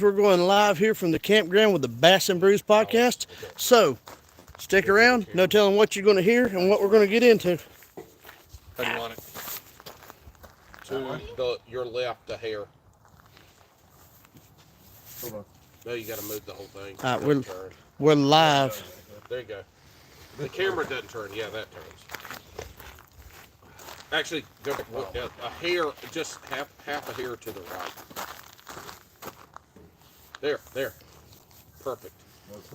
We're going live here from the campground with the Bass and Brews podcast. So, stick around. No telling what you're going to hear and what we're going to get into. How do you want it? To your left, a hair. Hold on. No, you got to move the whole thing. All right, we're live. There you go. The camera doesn't turn. Yeah, that turns. Actually, go a hair, just half a hair to the right. There. Perfect.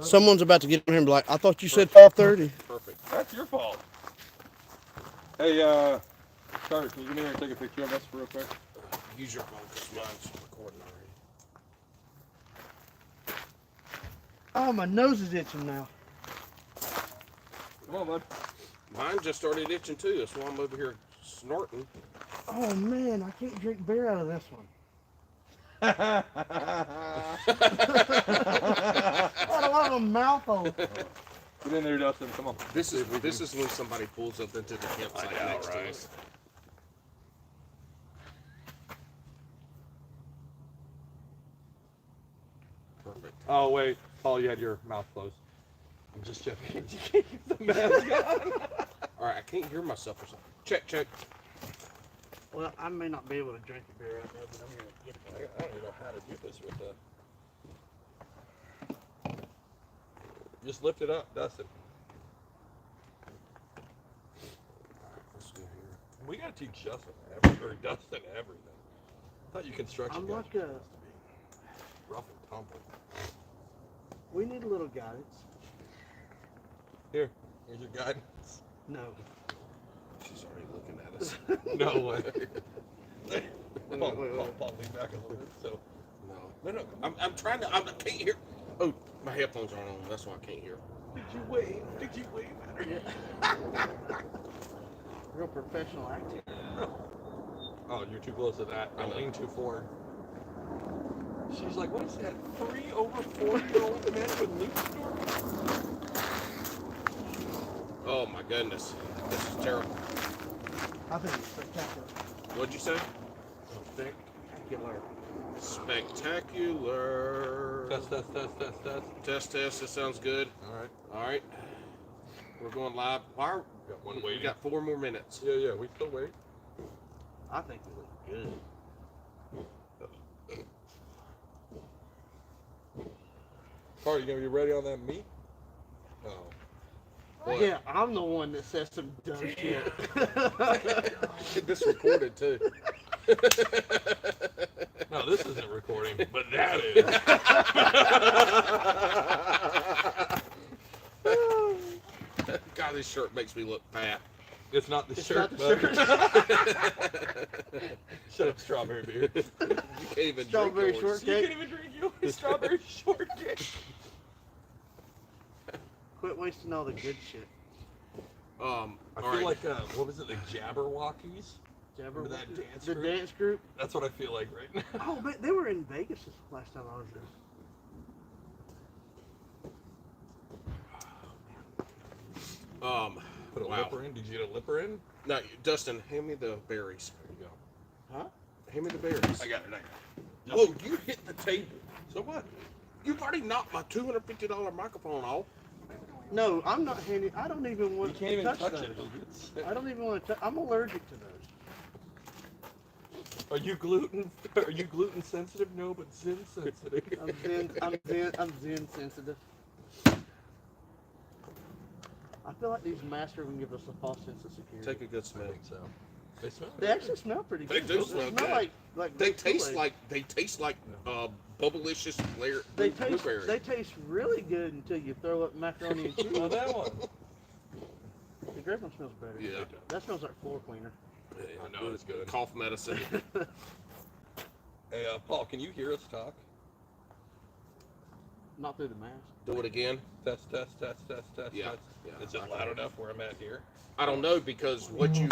Someone's about to get in here and be like, I thought you said 5:30. Perfect. That's your fault. Hey, sorry, can you get in here and take a picture of us real quick? Use your phone because mine's recording already. Oh, my nose is itching now. Come on, bud. Mine just started itching too. That's why I'm over here snorting. Oh, man, I can't drink beer out of this one. I don't have a mouth hole. Get in there, Dustin. Come on. This is when somebody pulls up into the campsite next to us. Perfect. Oh, wait. Paul, you had your mouth closed. I'm just joking. You can't keep the mask on. All right, I can't hear myself or something. Check. Well, I may not be able to drink the beer out there, but I'm going to get there. I don't even know how to do this with the... Just lift it up, Dustin. Let's go here. We gotta teach Dustin everything. I thought you construction I'm guys like were a... supposed to be rough and tumble. We need a little guidance. Here's your guidance. No. She's already looking at us. No way. Wait. Paul, lean back a little bit. So, No. I'm trying to. I can't hear. Oh, my headphones aren't on. That's why I can't hear. did you wave at her? Real professional acting. Oh, you're too close to that. I lean too forward. She's like, what is that? 3 over 4-year-old men with loose stories? Oh my goodness, this is terrible. I think it's spectacular. What'd you say? Spectacular. Spectacular. Test. Test. That sounds good. All All right. We're going live. Why? Got one We waiting. got 4 more minutes. Yeah, we still wait. I think it looks good. Paul, you gonna be ready on that meat? Oh. What? Yeah, I'm the one that says some dumb shit. This recorded too. No, this isn't recording, but that is. God, this shirt makes me look fat. It's not the It's shirt, not the bud. Shut up, strawberry beer. You can't even Strawberry drink yours. You shortcake. can't even drink your strawberry shortcake. Quit wasting all the good shit. I all feel right. like, what was it, the Jabberwockies? Remember that dance the group? dance group? That's what I feel like right now. Oh, man, they were in Vegas this last time I was there. Put a Wow. lipper in? Did you get a lipper in? No, Dustin, hand me the berries. There you go. Huh? Hand me the berries. I got it. Oh, you hit the table. So what? You've already knocked my $250 microphone off. No, I'm not handing. I don't even You want can't to even touch touch those. it. It'll get sick. I don't even want to touch. I'm allergic to those. Are you gluten sensitive? No, but Zin sensitive. I'm Zen sensitive. I feel like these masks are going to give us a false sense of security. Take a good I smell. think so. They smell They good. actually smell pretty They good. do smell good. Like They grape taste Kool-Aid. like Bubblicious Blair They blueberry. taste really good until you throw up macaroni and cheese. Oh, that one. The grape one smells better. Yeah. That smells like floor cleaner. I know it's good. Cough medicine. Hey, Paul, can you hear us talk? Not through the mask. Do it again. Test. Yeah, test. yeah, Is it I loud can. enough where I'm at here? I don't know because what you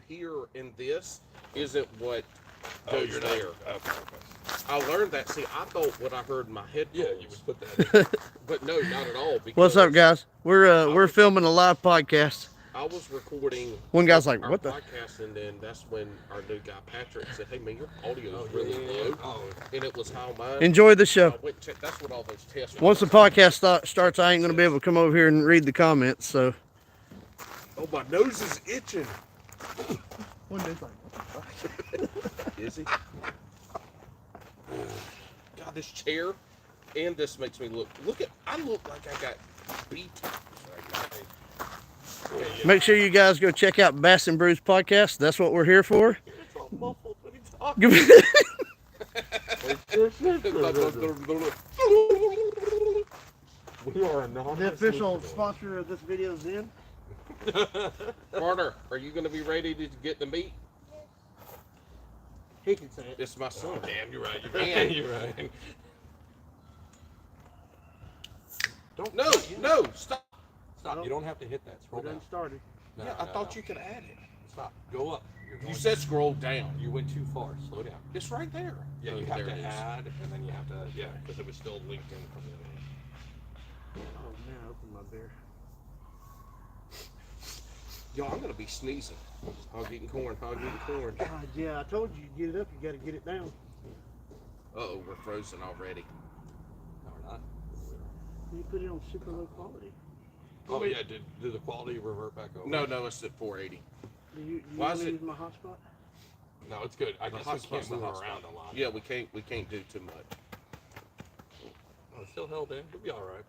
hear in this isn't what goes you're there. not. Okay. I learned that. See, I thought what I heard in my headphones. Yeah, you would put that in. But no, not at all. Because What's up, guys? We're filming a live podcast. I was recording One guy's like, our "What the?" podcast, and then that's when our new guy Patrick said, "Hey man, your audio is really low," and it was how mine. Enjoy the So show. I went and checked. That's what all those tests. Once the podcast starts, I ain't gonna be able to come over here and read the comments. So. Oh, my nose is itching. One day's like, Is he? God, this chair and this makes me look. I look like I got beat. Make sure you guys go check out Bass and Brews podcast. That's what we're here for. It's all muffled when he talks. We are anonymous. The official sponsor of this video is in. Carter, are you going to be ready to get the meat? He can say it. It's my son. Damn, you're right. You're Man. right. You're right. No, stop. Stop. You don't have to hit that. Scroll down. started. No, Yeah, I thought you could add it. Stop. Go up. You said scroll down. You went too far. Slow down. It's right there. Yeah, Oh, you have there to it is. add, and then you have to, yeah, because it was still linked in from the other one. Oh man, open my beer. Yo, I'm going to be sneezing. Hog eating corn. God, yeah, I told you, get it up, you gotta get it down. Uh-oh, we're frozen already. No, we're not. You put it on super low quality. Oh, yeah, did the quality revert back over? No, it's at 480. Do you Why want is to it- use my hotspot? No, it's good. I The guess we hotspot's can't the move hotspot. around a lot. Yeah, we can't do too much. Oh, it's still held in. We'll be all right.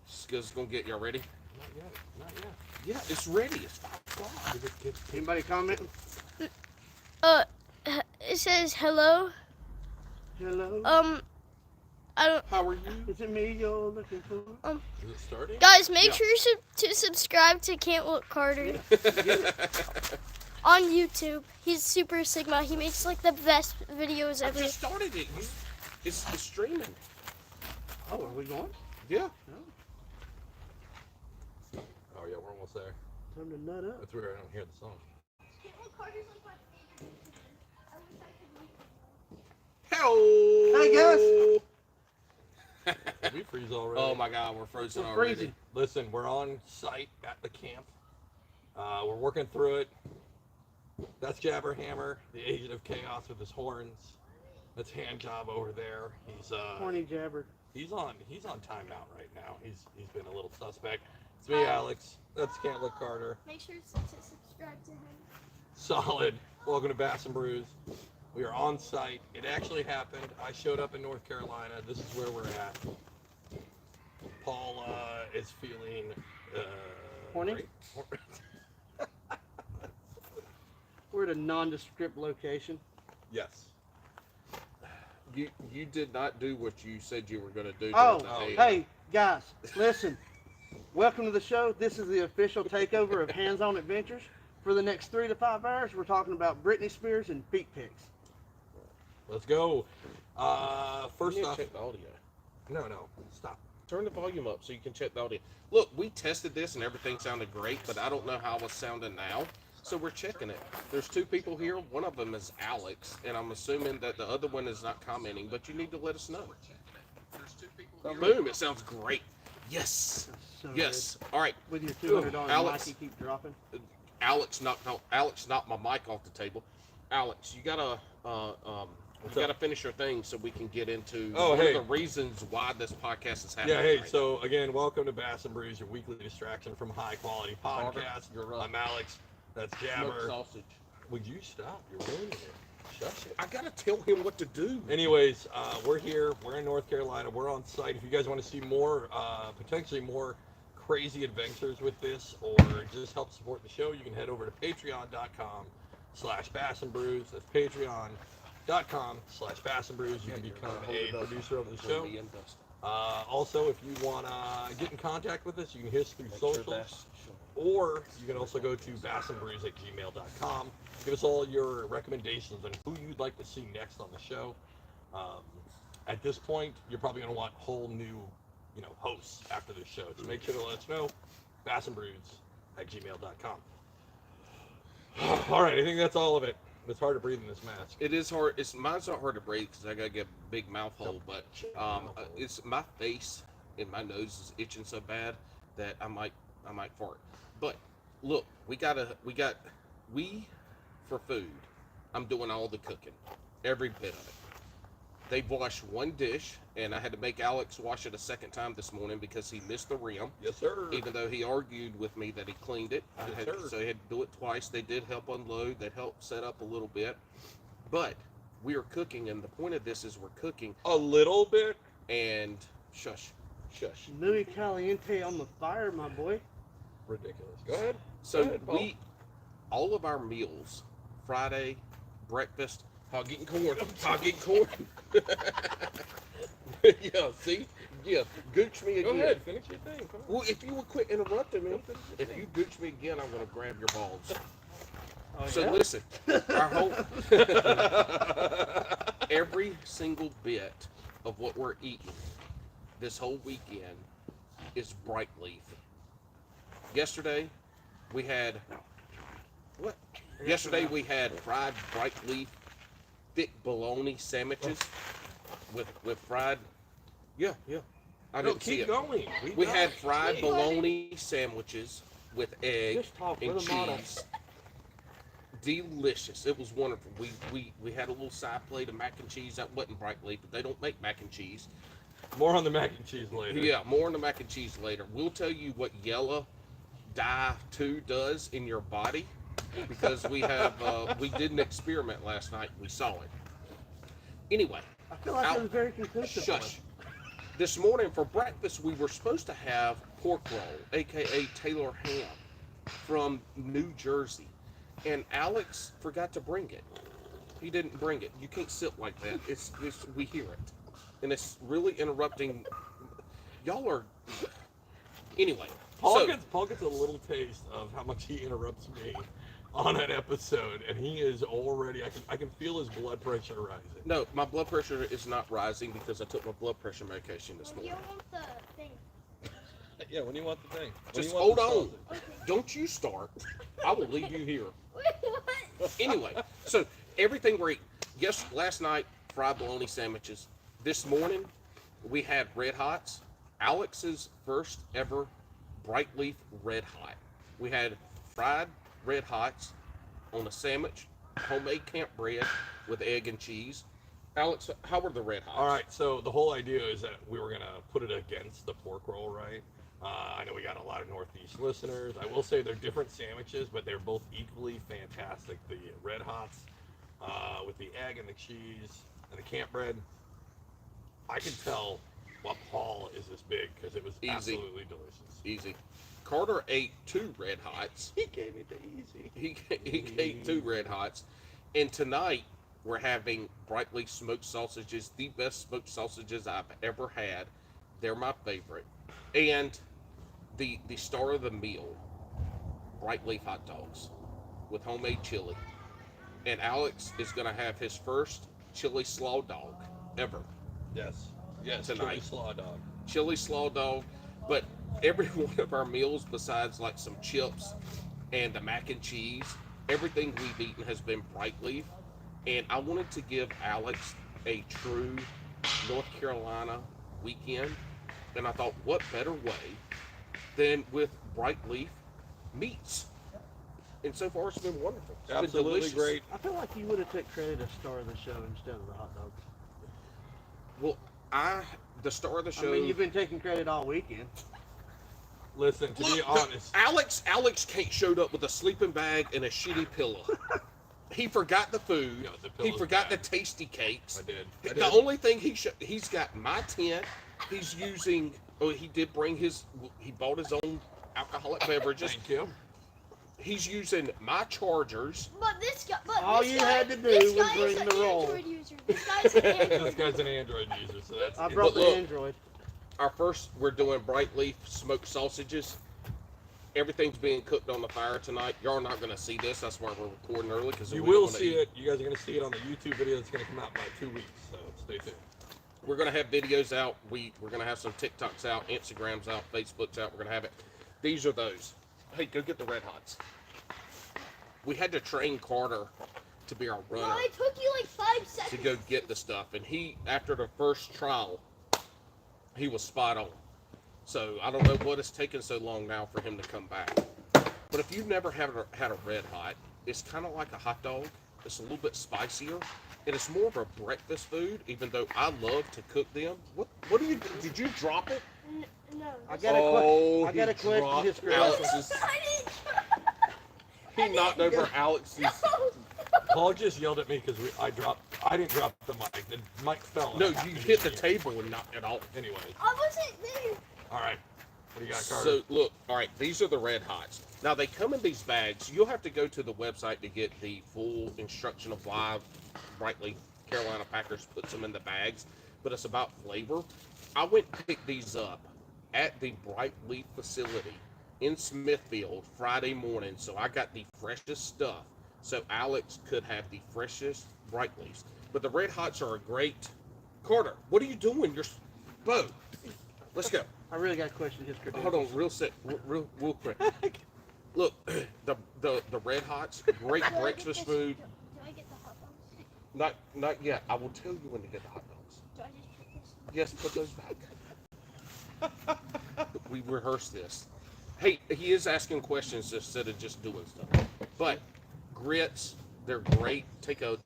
It's going to get y'all ready? Not yet. Not yet. Yeah, it's ready. It's 5 o'clock. Give it. Anybody commenting? It says hello. Hello? I don't. How are you? Is it me you're looking for? Is it starting? Guys, make Yeah. sure to subscribe to Can't Look Carter on YouTube. He's Super Sigma. He makes like the best videos I ever. just started it. It's streaming. Oh, are we going? Yeah. Oh, yeah, we're almost there. Time to nut up. That's weird. I don't hear the song. Hello. Hey, guys. Did we freeze already? Oh my God, we're frozen We're already. freezing. Listen, we're on site at the camp. We're working through it. That's Jabberhammer, the agent of chaos with his horns. That's Handjob over there. Horny jabber. He's on timeout right now. He's been a little suspect. It's me, Alex. That's Can't Look Carter. Make sure to subscribe to him. Solid. Welcome to Bass and Brews. We are on site. It actually happened. I showed up in North Carolina. This is where we're at. Paul is feeling Horny? great. We're at a nondescript location. Yes. You did not do what you said you were going to do. Oh, during the hey, guys, listen. Welcome to the show. This is the official takeover of Hands On Adventures. For the next 3 to 5 hours, we're talking about Britney Spears and feet pics. Let's go. First You need to off, check the audio. no, stop. Turn the volume up so you can check the audio. Look, we tested this and everything sounded great, but I don't know how it's sounding now. So we're checking it. There's 2 people here. One of them is Alex, and I'm assuming that the other one is not commenting, but you need to let us know. There's 2 people here. Boom, it sounds great. Yes. So Yes. All right. good. With your $200 Alex. mic, you keep dropping. Alex knocked my mic off the table. Alex, you gotta finish your thing so we can get into one of the reasons why this podcast is happening. Yeah, hey, right so again, welcome to Bass and Brews, your weekly distraction from high quality podcast. You're right. I'm Alex. That's now. Smoked Jabber. sausage. Would you stop? You're ruining it. Shush it. I gotta tell him what to do. Anyways, we're here. We're in North Carolina. We're on site. If you guys want to see more, potentially more crazy adventures with this, or just help support the show, you can head over to patreon.com/Bass and Brews. That's patreon.com/Bass and Brews. You can become a producer of the show. Also, if you want to get in contact with us, you can hit us through socials, or you can also go to bassandbrews@gmail.com. Give us all your recommendations on who you'd like to see next on the show. At this point, you're probably going to want whole new, hosts after this show. So make sure to let us know. bassandbrews@gmail.com. All right, I think that's all of it. It's hard to breathe in this mask. It is hard. Mine's not hard to breathe because I gotta get a big mouth hole. But it's my face and my nose is itching so bad that I might fart. But look, for food, I'm doing all the cooking, every bit of it. They've washed one dish, and I had to make Alex wash it a second time this morning because he missed the rim. Yes, sir. Even though he argued with me that he cleaned it, so he had to do it twice. They did help unload. They helped set up a little bit, but we are cooking, and the point of this is we're cooking. A little bit. And shush. Muy caliente on the fire, my boy. Ridiculous. Go ahead. So Go ahead, Paul. all of our meals, Friday, breakfast, hog eating corn. Yeah, see? Yeah, gooch me Go again. ahead. Finish your thing. Come on. Well, if you would quit interrupting me, Finish your if thing. you gooch me again, I'm going to grab your balls. Oh, So yeah? listen, our whole, every single bit of what we're eating this whole weekend is bright leaf. Yesterday, we had, what? Yesterday we had fried bright leaf, thick bologna sandwiches with fried, yeah. I No, didn't see keep it. going. We had fried Jeez. bologna sandwiches with egg Just talk and with them on it. cheese. Delicious. It was wonderful. We had a little side plate of mac and cheese that wasn't bright leaf, but they don't make mac and cheese. More on the mac and cheese later. Yeah, more on the mac and cheese later. We'll tell you what yellow dye 2 does in your body because we did an experiment last night. We saw it. Anyway, I feel like it was very conclusive. shush. This morning for breakfast, we were supposed to have pork roll, aka Taylor ham, from New Jersey, and Alex forgot to bring it. He didn't bring it. You can't sit like that. It's we hear it, and it's really interrupting. Y'all are anyway. Paul So gets a little taste of how much he interrupts me on an episode, and he is already. I can feel his blood pressure rising. no, my blood pressure is not rising because I took my blood pressure medication this You morning. want the thing. Yeah, when you want the thing. Just hold on. Don't you start. I will leave you here. Wait, what? Anyway, so everything we're eating. Yes, last night, fried bologna sandwiches. This morning, we had Red Hots. Alex's first ever bright leaf Red Hot. We had fried Red Hots on a sandwich, homemade camp bread with egg and cheese. Alex, how were the Red Hots? All right, so the whole idea is that we were gonna put it against the pork roll, right? I know we got a lot of Northeast listeners. I will say they're different sandwiches, but they're both equally fantastic. The Red Hots with the egg and the cheese and the camp bread. I can tell why Paul is this big because it was Easy. absolutely delicious. Easy. Carter ate 2 Red Hots. He gave me the easy. He ate 2 Red Hots. And tonight, we're having bright leaf smoked sausages, the best smoked sausages I've ever had. They're my favorite. And the star of the meal, bright leaf hot dogs with homemade chili. And Alex is going to have his first chili slaw dog ever. Yes. Yes. Tonight. Chili slaw dog. Chili slaw dog. But every one of our meals, besides like some chips and the mac and cheese, everything we've eaten has been bright leaf. And I wanted to give Alex a true North Carolina weekend. And I thought, what better way than with bright leaf meats? And so far, it's been wonderful. It's been Absolutely delicious. great. I feel like you would have took credit as star of the show instead of the hot dog. Well, the star of the show. I mean, you've been taking credit all weekend. Listen, to be Look, honest, Alex Kate showed up with a sleeping bag and a shitty pillow. He forgot the food. Yeah, the He pillow's forgot bad. the tasty cakes. I did. The only thing he's got my tent. He's using. Oh, he did bring his. He bought his own alcoholic beverages. Thank you. He's using my chargers. But this guy. All this you guy, had to do this was guy is bring an the roll. Android user. This guy's an Android. This guy's an Android user, so that's. I brought But the look. Android. We're doing bright leaf smoked sausages. Everything's being cooked on the fire tonight. Y'all are not going to see this. That's why we're recording early because You will see it. You guys are going to see it on the YouTube video that's going to come out in about 2 weeks. So stay tuned. We're going to have videos out. We're going to have some TikToks out, Instagrams out, Facebooks out. We're going to have it. These are those. Hey, go get the Red Hots. We had to train Carter to be our Well, runner it took you like 5 to seconds. go get the stuff. And he, after the first trial, he was spot on. So I don't know what it's taken so long now for him to come back. But if you've never had a Red Hot, it's kind of like a hot dog. It's a little bit spicier, and it's more of a breakfast food. Even though I love to cook them. What do you? Did you drop it? No. I got a Oh, I got a he question. dropped Just Alex's. He knocked over Alex's. Paul just yelled at me because I didn't drop the mic. The mic fell. and No, I happened you to hit be the here. table and knocked it off. Anyways, I wasn't there. all right. What do you got, Carter? So look, all right, these are the Red Hots. Now they come in these bags. You'll have to go to the website to get the full instruction of why Brightleaf Carolina Packers puts them in the bags, but it's about flavor. I went and picked these up at the Brightleaf facility in Smithfield Friday morning, so I got the freshest stuff. So Alex could have the freshest Brightleafs. But the Red Hots are a great. Carter, what are you doing? Bo, let's go. I really got a question. Just Hold on, real quick. Look, the Red Hots, great breakfast food. Do I get the hot dogs? Not yet. I will tell you when to get the hot dogs. Do I just put this? Yes, put those back. We rehearsed this. Hey, he is asking questions instead of just doing stuff. But grits, they're great. Take a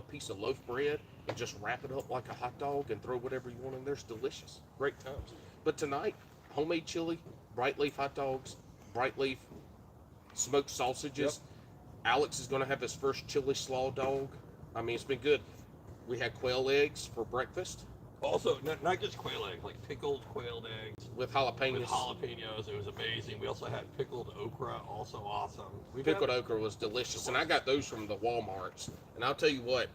piece of loaf bread and just wrap it up like a hot dog and throw whatever you want in there. It's delicious. Great times. But tonight, homemade chili, Brightleaf hot dogs, Brightleaf smoked sausages. Yep. Alex is going to have his first chili slaw dog. I mean, it's been good. We had quail eggs for breakfast. Also, not just quail eggs, like pickled quailed eggs With jalapenos. with jalapenos. It was amazing. We also had pickled okra, also awesome. Pickled okra was delicious, and I got those from the Walmarts. And I'll tell you what,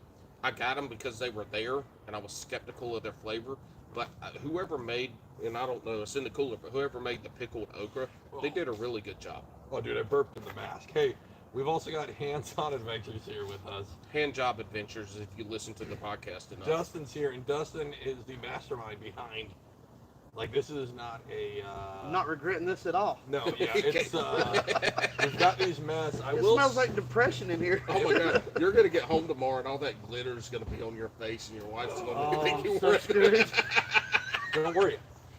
I got them because they were there, and I was skeptical of their flavor. But whoever made, and I don't know, it's in the cooler, but whoever made the pickled okra, they did a really good job. Oh, dude, I burped in the mask. Hey, we've also got Hands-On Adventures here with us. Hand job adventures, if you listen to the podcast enough. Dustin's here, and Dustin is the mastermind behind. Like, this is not a. I'm not regretting this at all. No, yeah, it's. We've got these masks. It smells like depression in here. Oh my God, you're gonna get home tomorrow, and all that glitter is gonna be on your face, and your wife's gonna make you so wear screwed. Don't worry.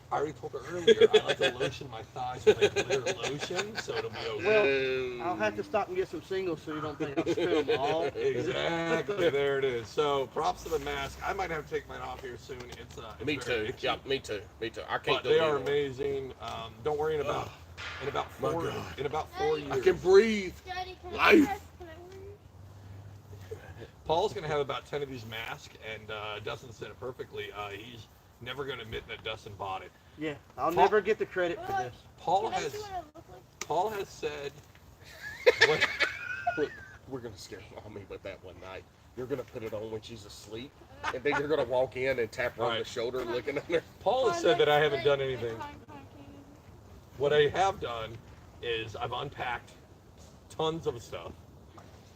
I already told her earlier I like to lotion my thighs with a glitter lotion, so it'll be okay. Well, I'll have to stop and get some singles so you don't think I'll spill them all. Exactly, there it is. So props to the mask. I might have to take mine off here soon. It's Me very too. itchy. Yeah, me too. Me too. I can't But go they are anymore. amazing. Don't worry in about My 4 God. years. I can breathe. Daddy, can Life. I Paul's gonna have about 10 of these masks, and Dustin said it perfectly. He's never gonna admit that Dustin bought it. Yeah, I'll never get the credit for this. Paul Can I has see what I look like? Paul has said. What, Look, we're gonna scare mommy with that one night. You're gonna put it on when she's asleep, and then you're gonna walk in and tap her on the Right. shoulder, looking at her. Paul has said that I haven't done anything. Come on, What I have done is I've unpacked tons of stuff.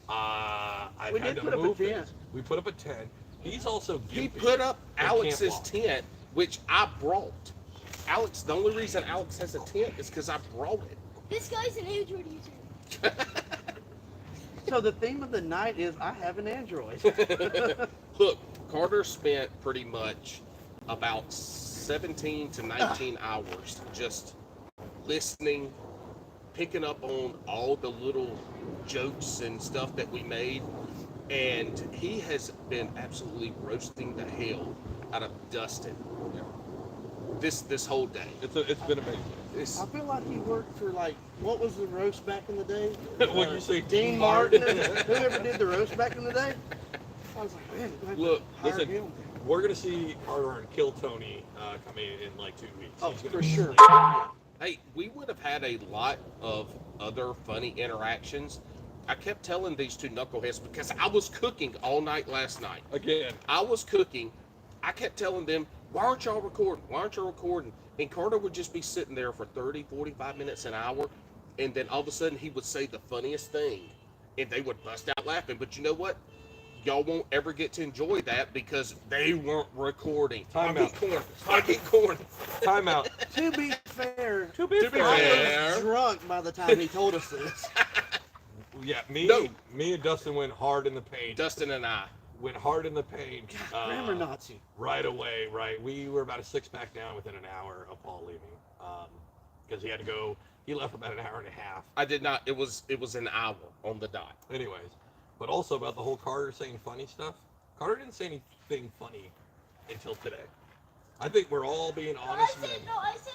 I've We had did to put up a move tent. things. We put up a tent. He's also He gimpy put up and Alex's can't walk. tent, which I brought. Alex, the only reason Alex has a tent is because I brought it. This guy's an Android user. So the theme of the night is I have an Android. Look, Carter spent pretty much about 17 to 19 hours just listening, picking up on all the little jokes and stuff that we made. And he has been absolutely roasting the hell out of Dustin this whole day. It's been amazing. It's, I feel like he worked for what was the roast back in the day? When you say Dean Martin, whoever did the roast back in the day. I was like, man, we have to Look, hire listen, him. we're gonna see Carter and Kill Tony coming in like 2 weeks. Oh, He's gonna for be sure. hey, we would have had a lot of other funny interactions. I kept telling these two knuckleheads because I was cooking all night last night. Again, I was cooking. I kept telling them, why aren't y'all recording? Why aren't y'all recording? And Carter would just be sitting there for 30, 45 minutes, an hour. And then all of a sudden he would say the funniest thing. And they would bust out laughing. But you know what? Y'all won't ever get to enjoy that because they weren't recording. Time I out. get corn. I get corn. time out. To be fair, To be To be fair, I fair. was drunk by the time he told us this. yeah, No. me and Dustin went hard in the paint. Dustin and I. Went hard in the paint. Grammar Nazi. Right away, right. We were about a 6-pack down within an hour of Paul leaving, because he had to go He left for about an hour and a half. I did not. It was an hour on the dot. Anyways, but also about the whole Carter saying funny stuff. Carter didn't say anything funny until today. I think we're all being honest men. I said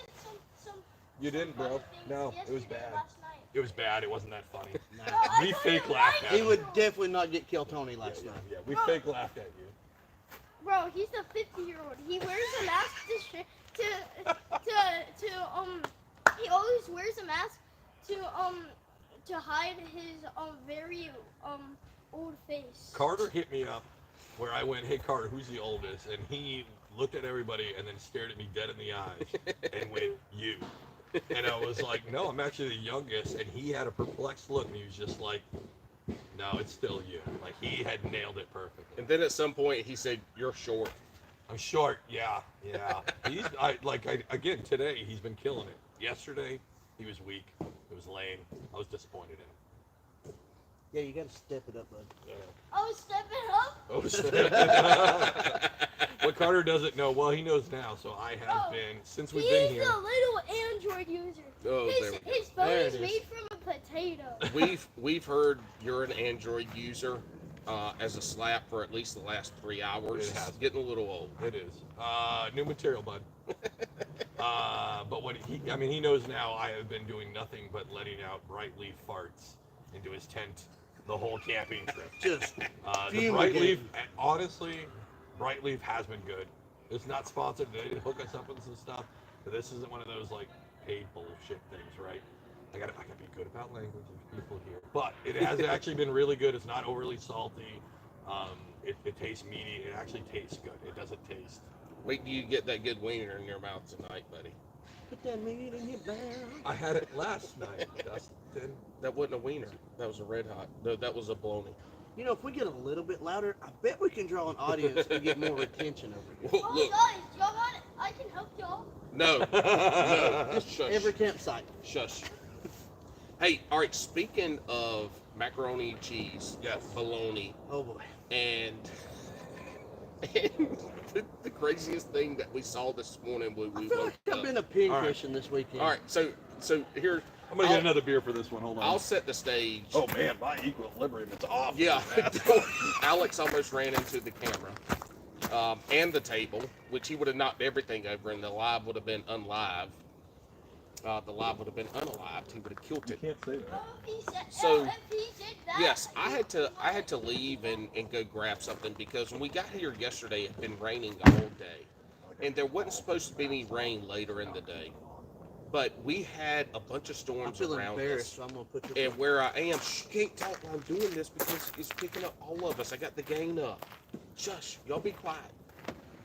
some. You didn't, bro. funny things No, it was yesterday, bad. last night. It was bad. It wasn't that funny. No, I We thought fake you laughed liked at He him. would definitely not get Kill Tony last night. Yeah, we Bro. fake laughed at you. Bro, he's a 50-year-old. He wears a mask he always wears a mask to hide his very old face. Carter hit me up where I went, hey Carter, who's the oldest? And he looked at everybody and then stared at me dead in the eyes and went, you. And I was like, no, I'm actually the youngest. And he had a perplexed look and he was just like, no, it's still you. Like he had nailed it perfectly. And then at some point he said, "You're short." I'm short, yeah. Again, today he's been killing it. Yesterday, he was weak. It was lame. I was disappointed in him. Yeah, you gotta step it up, bud. Oh, step it up. Oh, what Carter doesn't know, well, he knows now. So I have Oh, been, since He's we've been here. a little Android user. Oh, his there we go. his phone There is it is. made from a potato. We've heard you're an Android user as a slap for at least the last 3 hours. It has. It's getting a little old. It is. New material, bud. But what he knows now I have been doing nothing but letting out bright leaf farts into his tent the whole camping trip. Just The bright leaf, honestly, bright leaf has been good. It's not sponsored. They didn't hook us up with some stuff. But this isn't one of those like paid bullshit things, right? I gotta be good about language of people here. But it has actually been really good. It's not overly salty. It tastes meaty. It actually tastes good. It doesn't taste. Wait till you get that good wiener in your mouth tonight, buddy. put that meat in your mouth. I had it last night, Dustin. That wasn't a wiener. That was a red hot. No, that was a bologna. You know, if we get a little bit louder, I bet we can draw an audience and get more attention over here. Whoa, Oh, look, guys, y'all want it? I can help y'all. no, no, Just shush, every campsite. shush. Hey, all right. Speaking of macaroni and cheese, Yes. bologna, Oh boy. and the craziest thing that we saw this morning when I we feel woke like I've up. been a pincushion All right. this weekend. All right, so here I'm gonna I'll- get another beer for this one. Hold on. I'll set the stage. Oh man, my equilibrium is off. Yeah, Alex almost ran into the camera and the table, which he would have knocked everything over, and the live would have been unlive. The live would have been unalived. He would have killed it. Can't say that. Oh, if he said, So, if he did that, Yes, I had to leave and go grab something because when we got here yesterday, it had been raining all day, and there wasn't supposed to be any rain later in the day, but we had a bunch of I'm storms feeling around embarrassed, us. so I'm gonna put this. And where I am, can't talk while I'm doing this because it's picking up all of us. I got the gain up. Shush, y'all be quiet.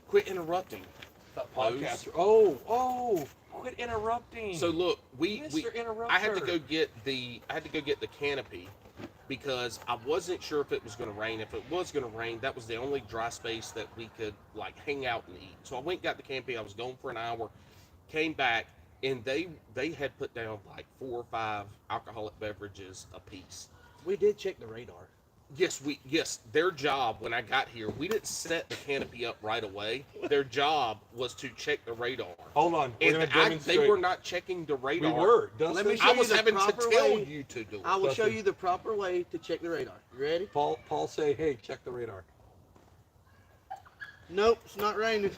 Quit interrupting. Podcast. Oh, quit interrupting. So look, we Mr. Interrupter. I had to go get the canopy because I wasn't sure if it was going to rain. If it was going to rain, that was the only dry space that we could like hang out and eat. So I went and got the canopy. I was gone for an hour, came back, and they had put down like 4 or 5 alcoholic beverages a piece. We did check the radar. Yes, their job when I got here, we didn't set the canopy up right away. Their job was to check the radar. Hold on. We're And gonna demonstrate. they were not checking the We radar. were. Dustin, Let me show I you was the having to proper tell way. you to do it. I will show Dustin. you the proper way to check the radar. You ready? Paul, say, hey, check the radar. Nope, it's not raining.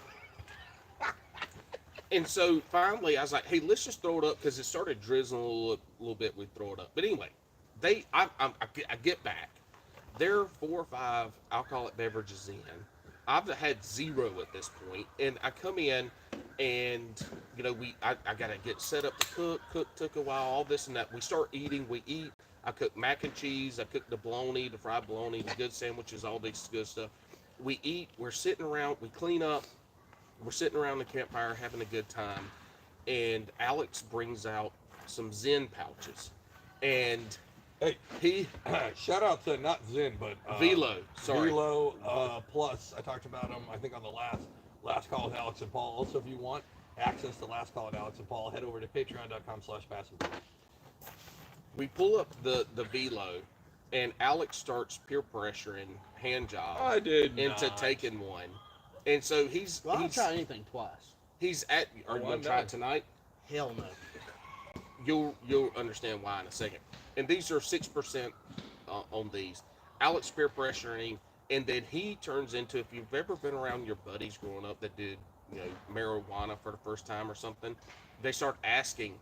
And so finally, I was like, "Hey, let's just throw it up," because it started drizzling a little bit. We throw it up, but anyway, I get back. There are 4 or 5 alcoholic beverages in. I've had 0 at this point, and I come in, and I gotta get set up to cook. Took a while, all this and that. We start eating. We eat. I cook mac and cheese. I cook the bologna, the fried bologna, the good sandwiches, all this good stuff. We eat. We're sitting around. We clean up. We're sitting around the campfire having a good time, and Alex brings out some Zen pouches, and Hey, he shout out to not Zen, but Velo. Sorry, Velo Plus. I talked about them, I think, on the last call with Alex and Paul. Also, if you want access to last call with Alex and Paul, head over to patreon.com/passing. we pull up the Velo, and Alex starts peer pressuring hand job I did into not. taking one, and so he's Well, I'll try anything twice. he's at. Are you Oh, gonna I'm try done. it tonight? Hell no. you'll understand why in a second. And these are 6% on these. Alex peer pressuring him, and then he turns into, if you've ever been around your buddies growing up that did, marijuana for the first time or something, they start asking,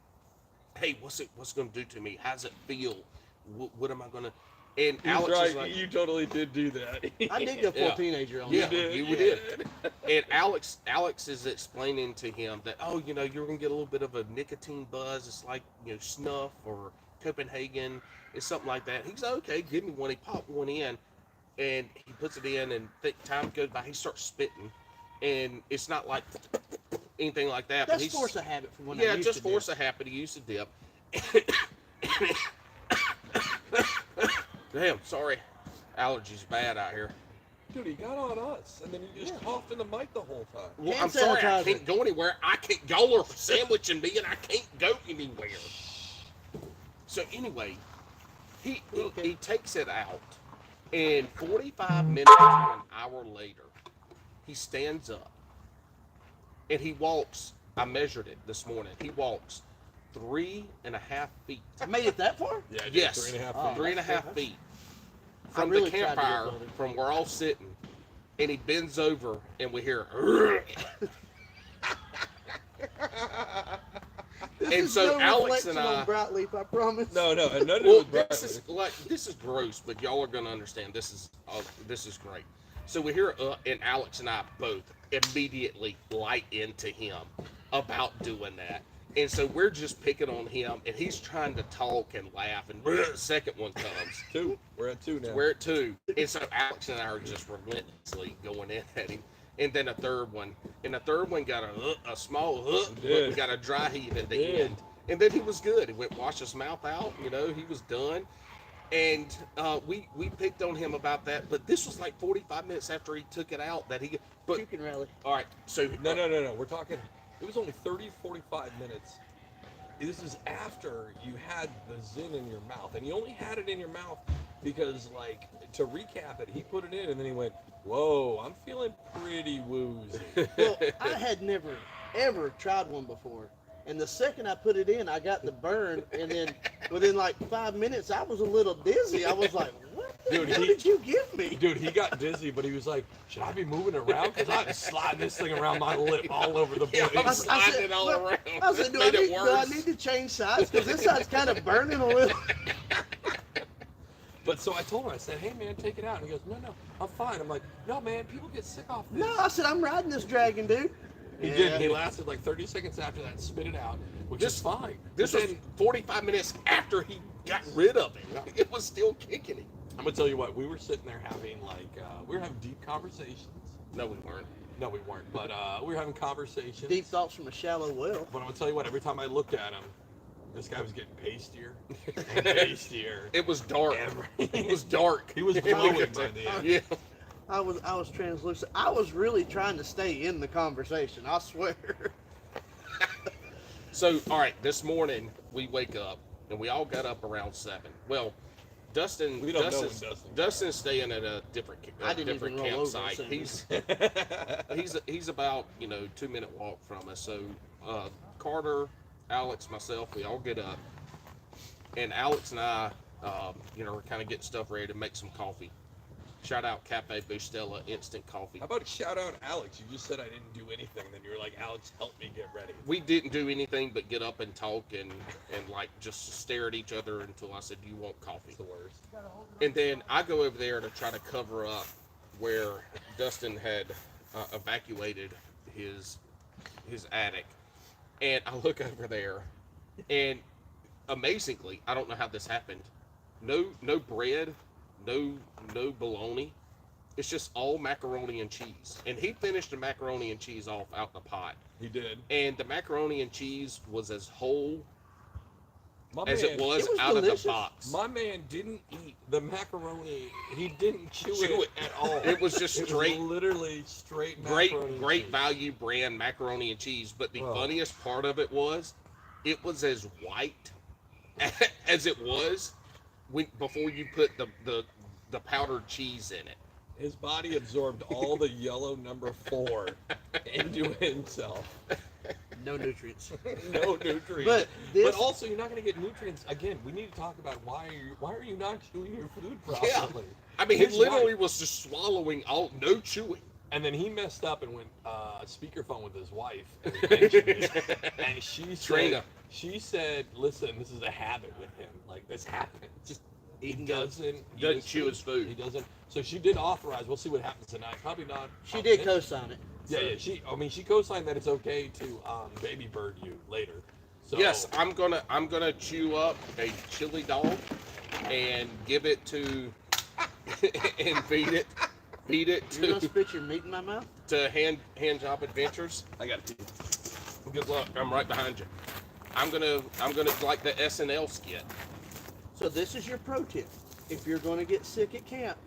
"Hey, what's going to do to me? How's it feel? What am I going to?" And Alex is like, you totally did do that. I did go full teenager on yeah, that. you did. And Alex is explaining to him that, you're going to get a little bit of a nicotine buzz. It's like, snuff or Copenhagen. It's something like that. He's okay, give me one. He popped one in, and he puts it in, and time goes by. He starts spitting, and it's not like anything like that. That's but he's, force a habit from when I yeah, used just to force dip. a habit. He used to dip. Damn, sorry. Allergies bad out here. Dude, he got on us, and then he just coughed in the mic the whole time. Well, Hand I'm sorry, I sanitizer. can't go anywhere. Y'all are sandwiching me, and I can't go anywhere. So anyway, he takes it out, and 45 minutes to an hour later, he stands up, and he walks. I measured it this morning. He walks 3.5 feet. I made it that far? Yeah, dude, Yes, 3.5 feet. 3.5 feet I from really the tried to get campfire, loaded. from where all sitting, and he bends over, and we hear. This And is so no Alex reflection and I- on Broadleaf, I promise. No, and none of Well, it was this is gross, but y'all are gonna understand. This is great. So we hear, and Alex and I both immediately light into him about doing that, and so we're just picking on him, and he's trying to talk and laugh, and the second one comes. 2. We're at 2 now. We're at 2, and so Alex and I are just relentlessly going in at him. And then a third one, got a small hook, but we got a dry heave at the end. And then he was good. He went wash his mouth out, he was done. And we picked on him about that, but this was like 45 minutes after he took it out that he. But You can rally. all right, so No. We're talking, it was only 30, 45 minutes. This is after you had the Zyn in your mouth. And you only had it in your mouth because, like, to recap it, he put it in and then he went, "Whoa, I'm feeling pretty woozy." Well, I had never, ever tried one before. And the second I put it in, I got the burn. And then within like 5 minutes, I was a little dizzy. I was like, what the Dude, hell he- did you give me? Dude, he got dizzy, but he was like, "Should I be moving it around? Because I'm sliding this thing around my lip all over the Yeah, I'm place." sliding it all well, around. I said, do Made it I worse. need to change sides? Because this side's kind of burning a little. But so I told him, I said, "Hey man, take it out." And he goes, No, I'm fine. I'm like, "No man, people get sick off this." No, I said, I'm riding this dragon, dude. He did. He lasted like 30 seconds after that, spit it out, which is fine. This But was then, 45 minutes after he got rid of it. It was still kicking him. I'm gonna tell you what, we were sitting there having we were having deep conversations. No, we weren't. No, we weren't, but we were having conversations. Deep thoughts from a shallow well. But I'm gonna tell you what, every time I looked at him, this guy was getting pastier and pastier. It was dark. It was dark. He was glowing by the end. Yeah. I was translucent. I was really trying to stay in the conversation. I swear. So, all right, this morning we wake up and we all got up around 7. Well, Dustin, We don't know when Dustin's staying at a different, I didn't different even roll over campsite. at He's about 2-minute walk from us. So Carter, Alex, myself, we all get up, and Alex and I, we're kind of getting stuff ready to make some coffee. Shout out Cafe Bustela Instant Coffee. How about shout out Alex? You just said I didn't do anything. Then you were like, "Alex, help me get ready." We didn't do anything but get up and talk and like just stare at each other until I said, "Do you want coffee?" It's the worst. And then I go over there to try to cover up where Dustin had evacuated his attic. And I look over there, and amazingly, I don't know how this happened. No bread, no bologna. It's just all macaroni and cheese. And he finished the macaroni and cheese off out in the pot. He did. And the macaroni and cheese was as whole My as man, it was it was out delicious. of the box. My man didn't eat the macaroni. He didn't chew Chew it at all. It was just It was straight, literally straight great macaroni and cheese. value brand macaroni and cheese. But the Oh. funniest part of it was as white as it was before you put the powdered cheese in it. His body absorbed all the yellow number 4 into himself. No nutrients. No nutrients. But this, But also, you're not going to get nutrients. Again, we need to talk about why are you not chewing your food properly? I mean, His he literally wife- was just swallowing no chewing. And then he messed up and went speakerphone with his wife, and he mentioned it. And Trina. she said, listen, this is a habit with him. Like, this happens. Just he doesn't eat chew his food. He doesn't. So she did authorize. We'll see what happens tonight. Probably not. she did co-sign it. Yeah. She co-signed that it's okay to baby bird you later. So, Yes, I'm gonna chew up a chili dog and give it to and feed it You're gonna to spit your meat in my mouth? hand job adventures. I got to. Good luck. I'm right behind you. I'm gonna like the SNL skit. So this is your pro tip. If you're gonna get sick at camp,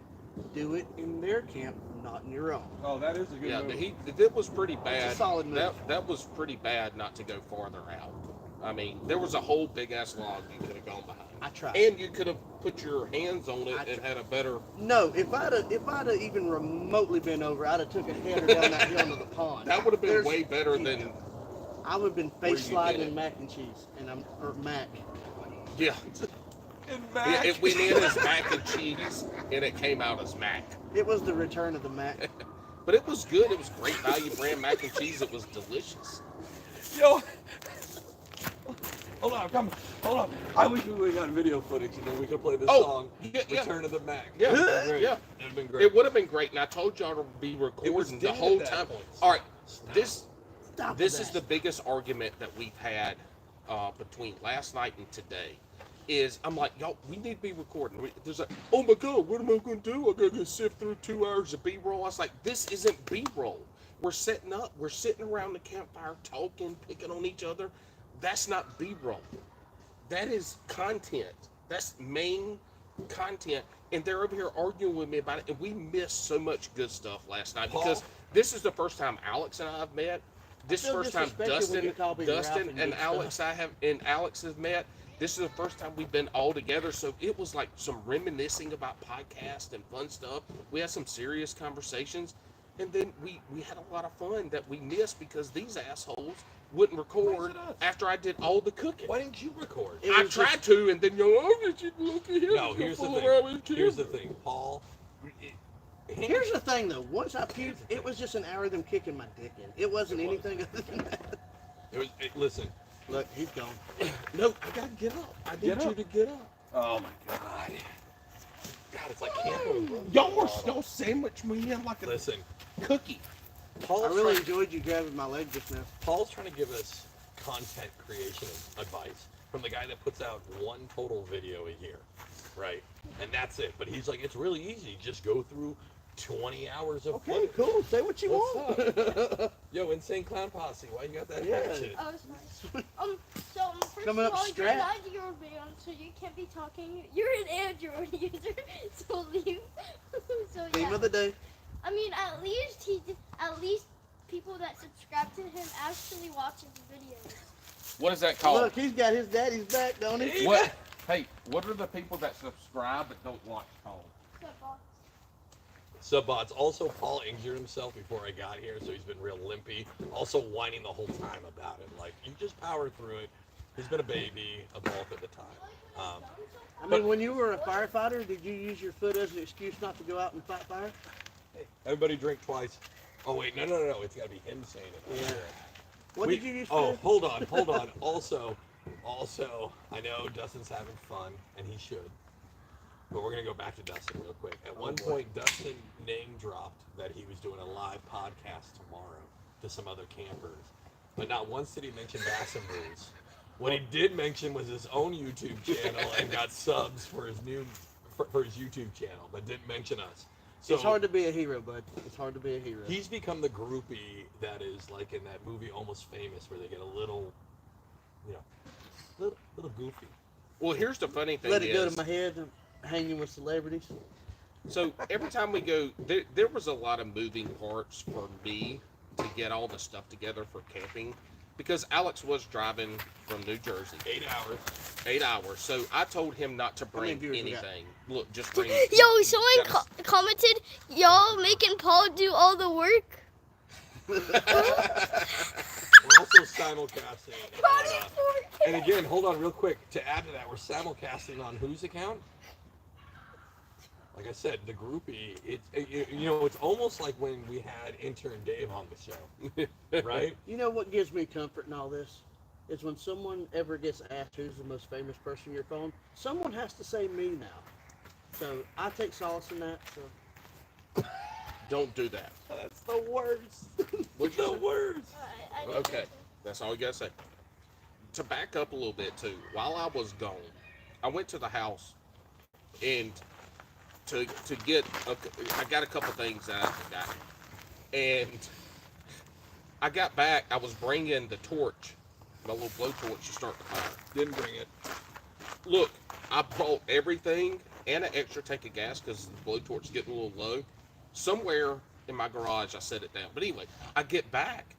do it in their camp, not in your own. Oh, that is a good Yeah, move. that was pretty bad. It's a solid move. That was pretty bad not to go farther out. I mean, there was a whole big ass log you could have gone behind. I tried. And you could have put your hands on it I and tried. had a better. No, if I'd have even remotely been over, I'd have took a header down that hill into the pond. That would have been There's- way better than. I would have been where face you sliding did in it. mac and cheese, or mac. Yeah. Yeah, it went in as mac and cheese, and it came out as mac. It was the return of the mac. But it was good. It was great value brand mac and cheese. It was delicious. Yo. Hold on. I wish we got video footage and then we could play this song, yeah. Return of the Mac. Yeah, It'd been great. yeah. It'd have been great. It would have been great, and I told y'all to be was recording the dead whole at that time. point. All right, Stop this that. is the biggest argument that we've had between last night and today. Is I'm like, y'all, we need to be recording. There's like, oh my God, what am I gonna do? I gotta sift through 2 hours of B-roll. I was like, this isn't B-roll. We're setting up. We're sitting around the campfire talking, picking on each other. That's not B-roll. That is content. That's main content. And they're over here arguing with me about it. And we missed so much good stuff last night because this is the first time Alex and I have met. This is the feel first time disrespected when you call me Ralph Dustin and and good Alex have met. This is the first time we've been all together. So it was like some reminiscing about podcasts and fun stuff. We had some serious conversations. And then we had a lot of fun that we missed because these assholes wouldn't record after I did all the cooking. Why didn't you record? It I was tried to, and then you're oh, did you look at him? No, here's the Fool around with thing. him. Here's the thing, Paul. Here's the thing, though. Once I puked, it was just an hour of them kicking my dick in. It wasn't anything other than that. Listen. Look, he's gone. No, I gotta get up. I need you to get up. Oh my God. God, it's like camping. Y'all sandwich me in like a Listen, cookie. Paul's I really trying, enjoyed you grabbing my leg just now. Paul's trying to give us content creation advice from the guy that puts out one total video a year, right? And that's it. But he's like, it's really easy. Just go through 20 hours of Okay, footage. cool. Say what you What's want. Yo, Insane Clown Posse, why you got that Yeah. hatchet? Oh, it's nice. So first Coming of up all, you're strap. an Android man, so you can't be talking. You're an Android user, so leave. So Theme yeah. of the day. I mean, at least people that subscribe to him actually watch his videos. What is that called? Look, he's got his daddy's back, don't he? What? Hey, what are the people that subscribe but don't watch called? Subbots. Also, Paul injured himself before I got here, so he's been real limpy. Also whining the whole time about it. Like, you just power through it. He's been a baby, a bulk at the time. I mean, when you were a firefighter, did you use your foot as an excuse not to go out and fight fire? Hey, everybody drink twice. Oh, wait, no. It's got to be him saying it. Yeah. What did you use for? Oh, hold on. Also, I know Dustin's having fun, and he should. But we're going to go back to Dustin real quick. At one point, Dustin name dropped that he was doing a live podcast tomorrow to some other campers. But not once did he mention Bass and Brews. What he did mention was his own YouTube channel and got subs for his for his YouTube channel, but didn't mention us. So It's hard to be a hero, bud. It's hard to be a hero. he's become the groupie that is like in that movie Almost Famous, where they get a little, little goofy. Well, here's the funny thing Let it go is, to my head, hanging with celebrities. so every time we go, there was a lot of moving parts for me to get all the stuff together for camping, because Alex was driving from New Jersey, 8 hours. 8 hours. So I told him not to bring viewers we got? anything. Look, just bring. Yo, someone commented, y'all making Paul do all the work. We're also simulcasting. And again, hold on real quick. To add to that, we're simulcasting on whose account? Like I said, the groupie. It's almost like when we had intern Dave on the show, right? You know what gives me comfort in all this? Is when someone ever gets asked who's the most famous person in your phone, someone has to say me now. So I take solace in that. So Don't do that. That's the worst. What'd you say? worst. Okay, that's all you gotta say. To back up a little bit too, while I was gone, I went to the house and to get I got a couple things that I forgot, and I got back. I was bringing the torch, my little blowtorch to start the fire. Didn't bring it. Look, I bought everything and an extra tank of gas because the blowtorch is getting a little low. Somewhere in my garage, I set it down. But anyway, I get back,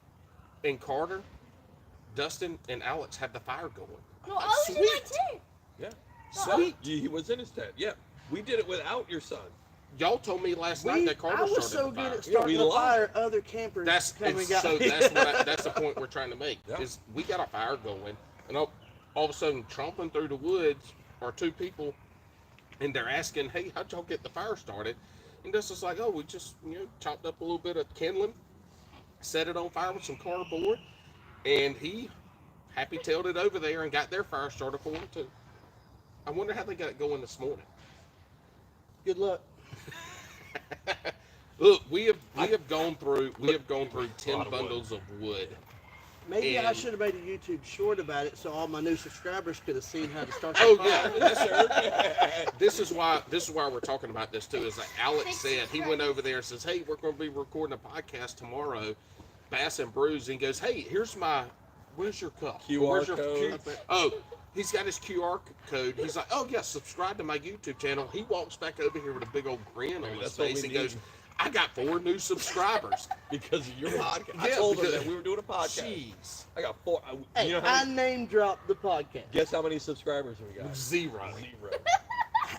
and Carter, Dustin, and Alex had the fire going. No, I was in my tent. Yeah. Sweet. He was in his tent. Yeah. We did it without your son. Y'all told me last night that Carter I was started so the good fire. at starting we the lied. fire, other campers That's come and got me. that's the point we're trying to make. Yeah. Is we got a fire going, and all of a sudden, tromping through the woods are two people, and they're asking, "Hey, how'd y'all get the fire started?" And Dustin's like, "Oh, we just chopped up a little bit of kindling, set it on fire with some cardboard, and he happy-tailed it over there and got their fire started for them too." I wonder how they got it going this morning. Good luck. Look, we have gone through 10 lot of bundles of wood. Maybe I And- should have made a YouTube short about it so all my new subscribers could have seen how to start. Oh the yeah, fire. yes, sir. This is why we're talking about this too. Is that Alex said he went over there and says, "Hey, we're going to be recording a podcast tomorrow, Bass and Brews," and he goes, "Hey, where's your cup? QR Where's your code. Oh, he's got his QR code. He's like, "Oh yeah, subscribe to my YouTube channel." He walks back over here with a big old grin on his That's what face we and goes, need. "I got 4 new subscribers." Because of your podcast. I Yeah, told him because- that we were doing a podcast. Jeez, I got 4. Hey, You know how I many, name dropped the podcast. guess how many subscribers we got? 0. 0.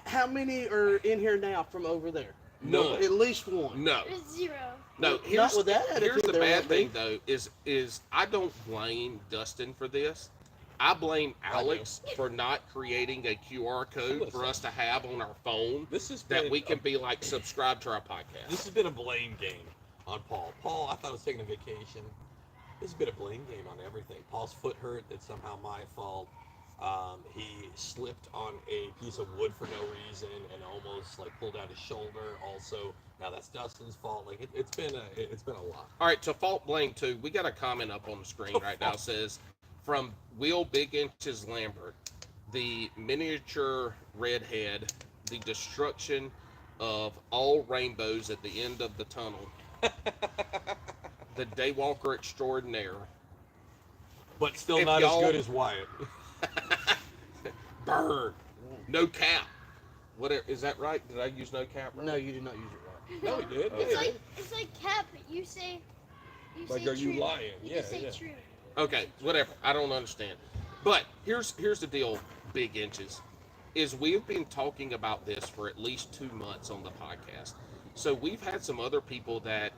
How many are in here now from over there? None. At least one. No. There's 0. No, Not here's, with that here's attitude the there bad won't be. thing though is I don't blame Dustin for this. I blame Alex for not creating a QR code for us to have on our phone This has that been we can be like subscribe to our podcast. This has been a blame game on Paul. Paul, I thought I was taking a vacation. This has been a blame game on everything. Paul's foot hurt. It's somehow my fault. He slipped on a piece of wood for no reason and almost like pulled out his shoulder. Also, now that's Dustin's fault. Like it's been a lot. All right, to fault blame too. We got a comment up on the screen right now. It says from Will Big Inches Lambert, the miniature redhead, the destruction of all rainbows at the end of the tunnel, the daywalker extraordinaire. But still If not as y'all- good as Wyatt. Burn. No cap. Whatever, is that right? Did I use no cap right? No, you did not use it right. No, he did. Okay. Yeah. It's like Cap. You say Like, say are you true. lying? You Yeah, just say yeah. true. Okay, whatever. I don't understand. But here's the deal, Big Inches, is we've been talking about this for at least 2 months on the podcast. So we've had some other people that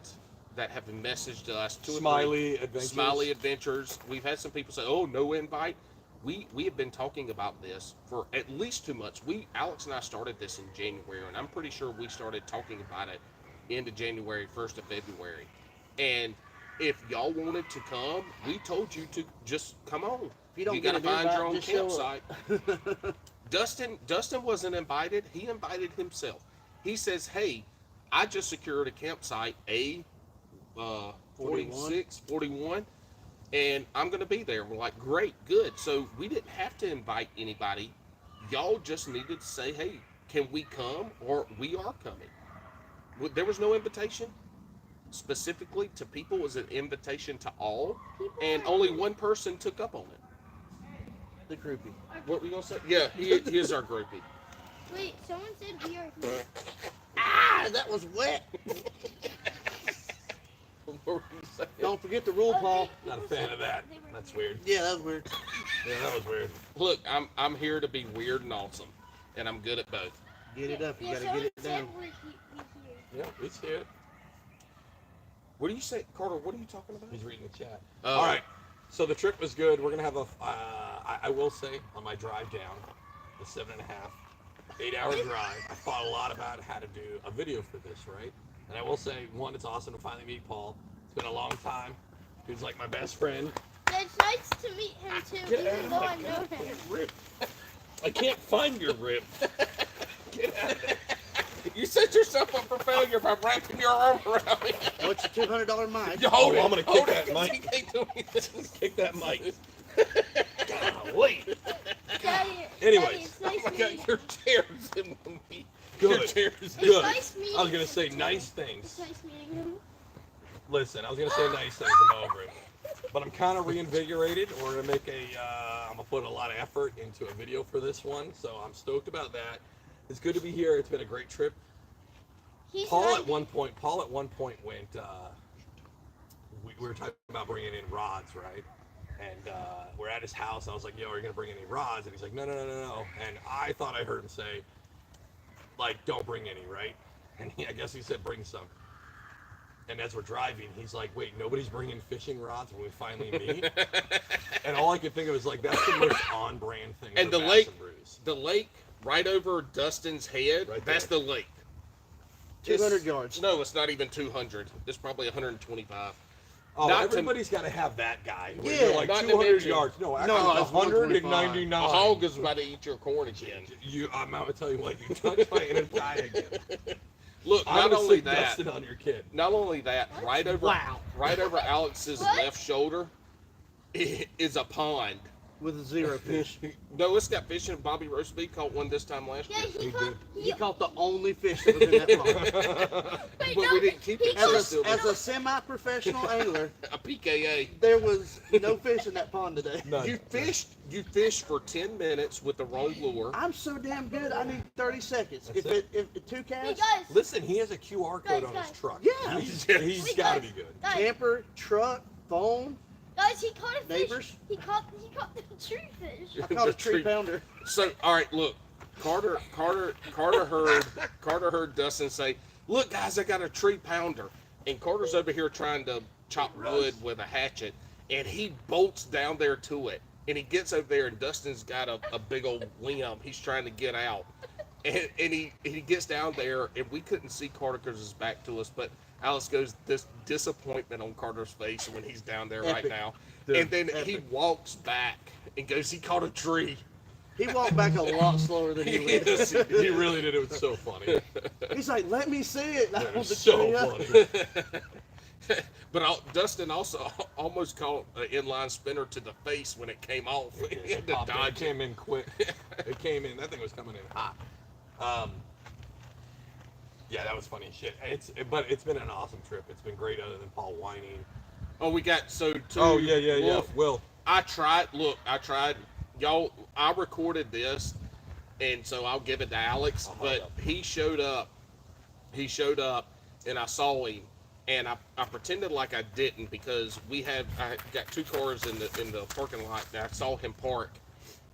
have messaged us. 2 or 3 Smiley Adventures. Smiley Adventures. We've had some people say, "Oh, no invite." We have been talking about this for at least 2 months. Alex and I started this in January, and I'm pretty sure we started talking about it end of January, 1st of February. And if y'all wanted to come, we told you to just come on. If you don't You get gotta an find your own invite, just show campsite. up. Dustin wasn't invited. He invited himself. He says, "Hey, I just secured a campsite, 46, 41, and I'm going to be there." We're like, "Great, good." So we didn't have to invite anybody. Y'all just needed to say, "Hey, can we come?" or "We are coming." There was no invitation specifically to people. It was an invitation to all, and only one person took up on it. The groupie. What were you going to say? Yeah, he is our groupie. Wait, someone said we are here. Ah, that was wet. What were you saying? Don't forget the rule, Paul. Not a fan of that. That's weird. Yeah, that was weird. Yeah, that was weird. Look, I'm here to be weird and awesome, and I'm good at both. Get it up. You Yeah, gotta someone get it said down. we're here. Yeah, it's it. What do you say, Carter? What are you talking about? He's reading the chat. Oh. All right. So the trip was good. We're gonna have I will say, on my drive down, the 7.5, 8-hour drive, I thought a lot about how to do a video for this, right? And I will say, one, it's awesome to finally meet Paul. It's been a long time. He's like my best friend. Yeah, it's nice to meet him too, even though I know him. I can't find your rib. Get out of there. You set yourself up for failure by wrapping your arm around me. What's your $200 mic? Hold it. I'm gonna kick Hold that it. mic. You can't do anything. Kick that mic. Golly. Daddy, Anyways. Daddy, it's nice Oh my meeting God, your chair's in the meat. Good. Your chair's It's Good. nice meeting I was gonna him, say too. nice things. It's nice meeting him. Listen, I was gonna say nice things. I'm over it. But I'm kind of reinvigorated. We're gonna make I'm gonna put a lot of effort into a video for this one, so I'm stoked about that. It's good to be here. It's been a great trip. He's Paul 90. at one point went. We were talking about bringing in rods, right? And we're at his house. I was like, "Yo, are you gonna bring any rods?" And he's like, "No." And I thought I heard him say, "Like, don't bring any, right?" And I guess he said, "Bring some." And as we're driving, he's like, "Wait, nobody's bringing fishing rods when we finally meet." And all I could think of is like, that's the most on-brand thing. And for the Bass lake, and Brews. the lake right over Dustin's head, Right that's there. the lake. 200 yards. No, it's not even 200. It's probably 125. Oh, Not to- everybody's got to have that guy. Where Yeah, you're like not to 200 mention- yards. No, No, actually, it's 199. A hog is about to eat your corn again. I'm going to tell you what, you touch my inner thigh again. Look, I'm not gonna only stick that, Dustin on your kid. not only that, right over Alex's What? left shoulder is a pond. With 0 fish. No, it's got fish in it. Bobby Roastbeef caught one this time last Yeah, year. he He caught. He caught the only fish that was in that pond. Wait, But no, we didn't keep he it, caught- so As still a semi-professional angler, a PKA. there was no fish in that pond today. None. You fished for 10 minutes with the wrong lure. I'm so damn good. I need 30 seconds. That's If 2 Hey casts, guys, Listen, he has a QR code on his Guys. truck. Yeah. He's Hey, got to guys. be good. guys, camper, truck, phone, guys, he caught a fish. neighbors. He caught the tree fish. I caught The a tree tree- pounder. So, all right, look, Carter heard Dustin say, "Look, guys, I got a tree pounder," and Carter's over here trying to chop wood with a hatchet, and he bolts down there to it, and he gets over there, and Dustin's got a big old limb. He's trying to get out, and he gets down there, and we couldn't see Carter because his back to us, but Alex goes, this disappointment on Carter's face when he's down there right Epic. now, Dude, and then he epic. walks back and goes, he caught a tree. He walked back a lot slower than he went. Yes, he really did. It was so funny. He's like, "Let me see it." And I It pulled was the so tree up. funny. But Dustin also almost caught an inline spinner to the face when it came off. He had to It dodge it. came in quick. It came in. That thing was coming in hot. Yeah, that was funny as shit. But it's been an awesome trip. It's been great, other than Paul whining. Oh, we got to Wolf. Will. I tried. Y'all, I recorded this, and so I'll give it to Alex. Oh, But yeah. he showed up, and I saw him, and I pretended like I didn't because I got 2 cars in the parking lot, and I saw him park,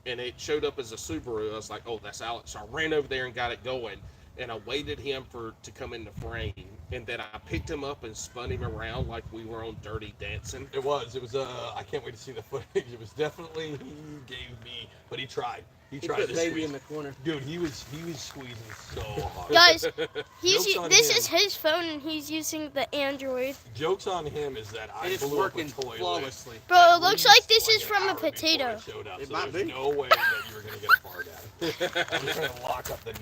and it showed up as a Subaru. I was like, "Oh, that's Alex." So I ran over there and got it going, and I waited him to come in the frame, and then I picked him up and spun him around like we were on Dirty Dancing. It was. I can't wait to see the footage. It was definitely, he gave me, but he tried. He He tried put to baby squeeze. in the corner. Dude, he was squeezing so hard. Guys, Joke's on this him. is his phone and he's using the Android. Joke's on him is that I It's blew working up a toilet. flawlessly. Bro, it looks At like this least is like from an a hour before potato. I showed up, It so might there's be. no way that you were gonna get a fart out. I was trying to lock up the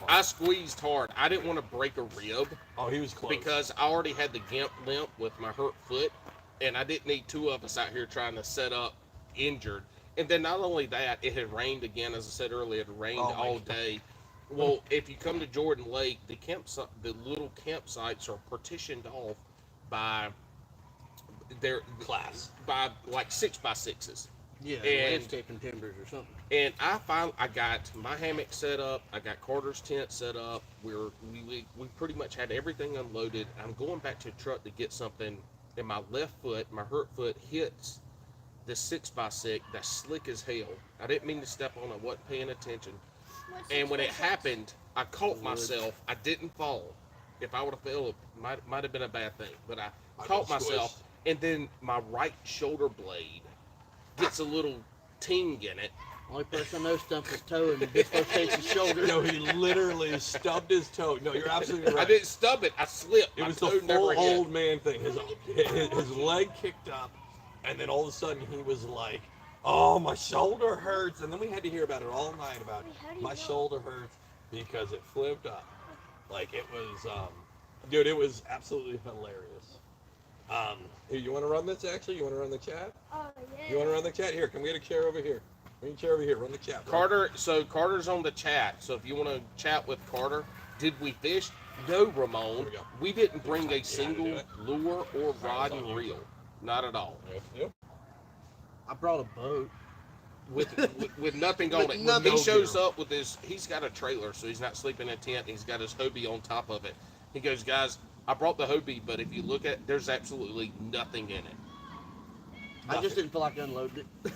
I squeezed hard. I didn't want to break a rib Oh, he was close. because I already had the gimp limp with my hurt foot, and I didn't need 2 of us out here trying to set up injured. And then not only that, it had rained again, as I said earlier, it rained Oh, my all God. day. Well, if you come to Jordan Lake, the little campsites are partitioned off by Class. by like 6x6s. Yeah, And- landscaping timbers or something. And I got my hammock set up. I got Carter's tent set up. We pretty much had everything unloaded. I'm going back to the truck to get something, and my left foot, my hurt foot, hits the 6x6 that's slick as hell. I didn't mean to step on it. I wasn't paying attention. And when it happened, I caught myself. I didn't fall. If I would have fell, it might have been a bad thing. But caught myself, and then my right shoulder blade gets a little ting in it. Only person I know stumped his toe and dislocates his shoulder. No, he literally stubbed his toe. No, you're absolutely right. I didn't stub it. I slipped. It My was toe the never full hit. old man thing. His leg kicked up, and then all of a sudden he was like, "Oh, my shoulder hurts." And then we had to hear about it all night about my shoulder hurts because it flipped up. Like it was, dude, it was absolutely hilarious. Here, you want to run this? Actually, you want to run the chat? Oh yeah. You want to run the chat? Here, come get a chair over here. Bring a chair over here. Run the chat. Bro. Carter, so Carter's on the chat. So if you want to chat with Carter, did we fish? No, Ramon. we go. We didn't bring a single do it. lure or rod and reel. Not at all. Yep. I brought a boat. With nothing on With it. When nothing. he shows up with his, he's got a trailer, so he's not sleeping in a tent. He's got his Hobie on top of it. He goes, guys, I brought the Hobie, but if you look at, there's absolutely nothing in it. I just didn't feel like unloading it.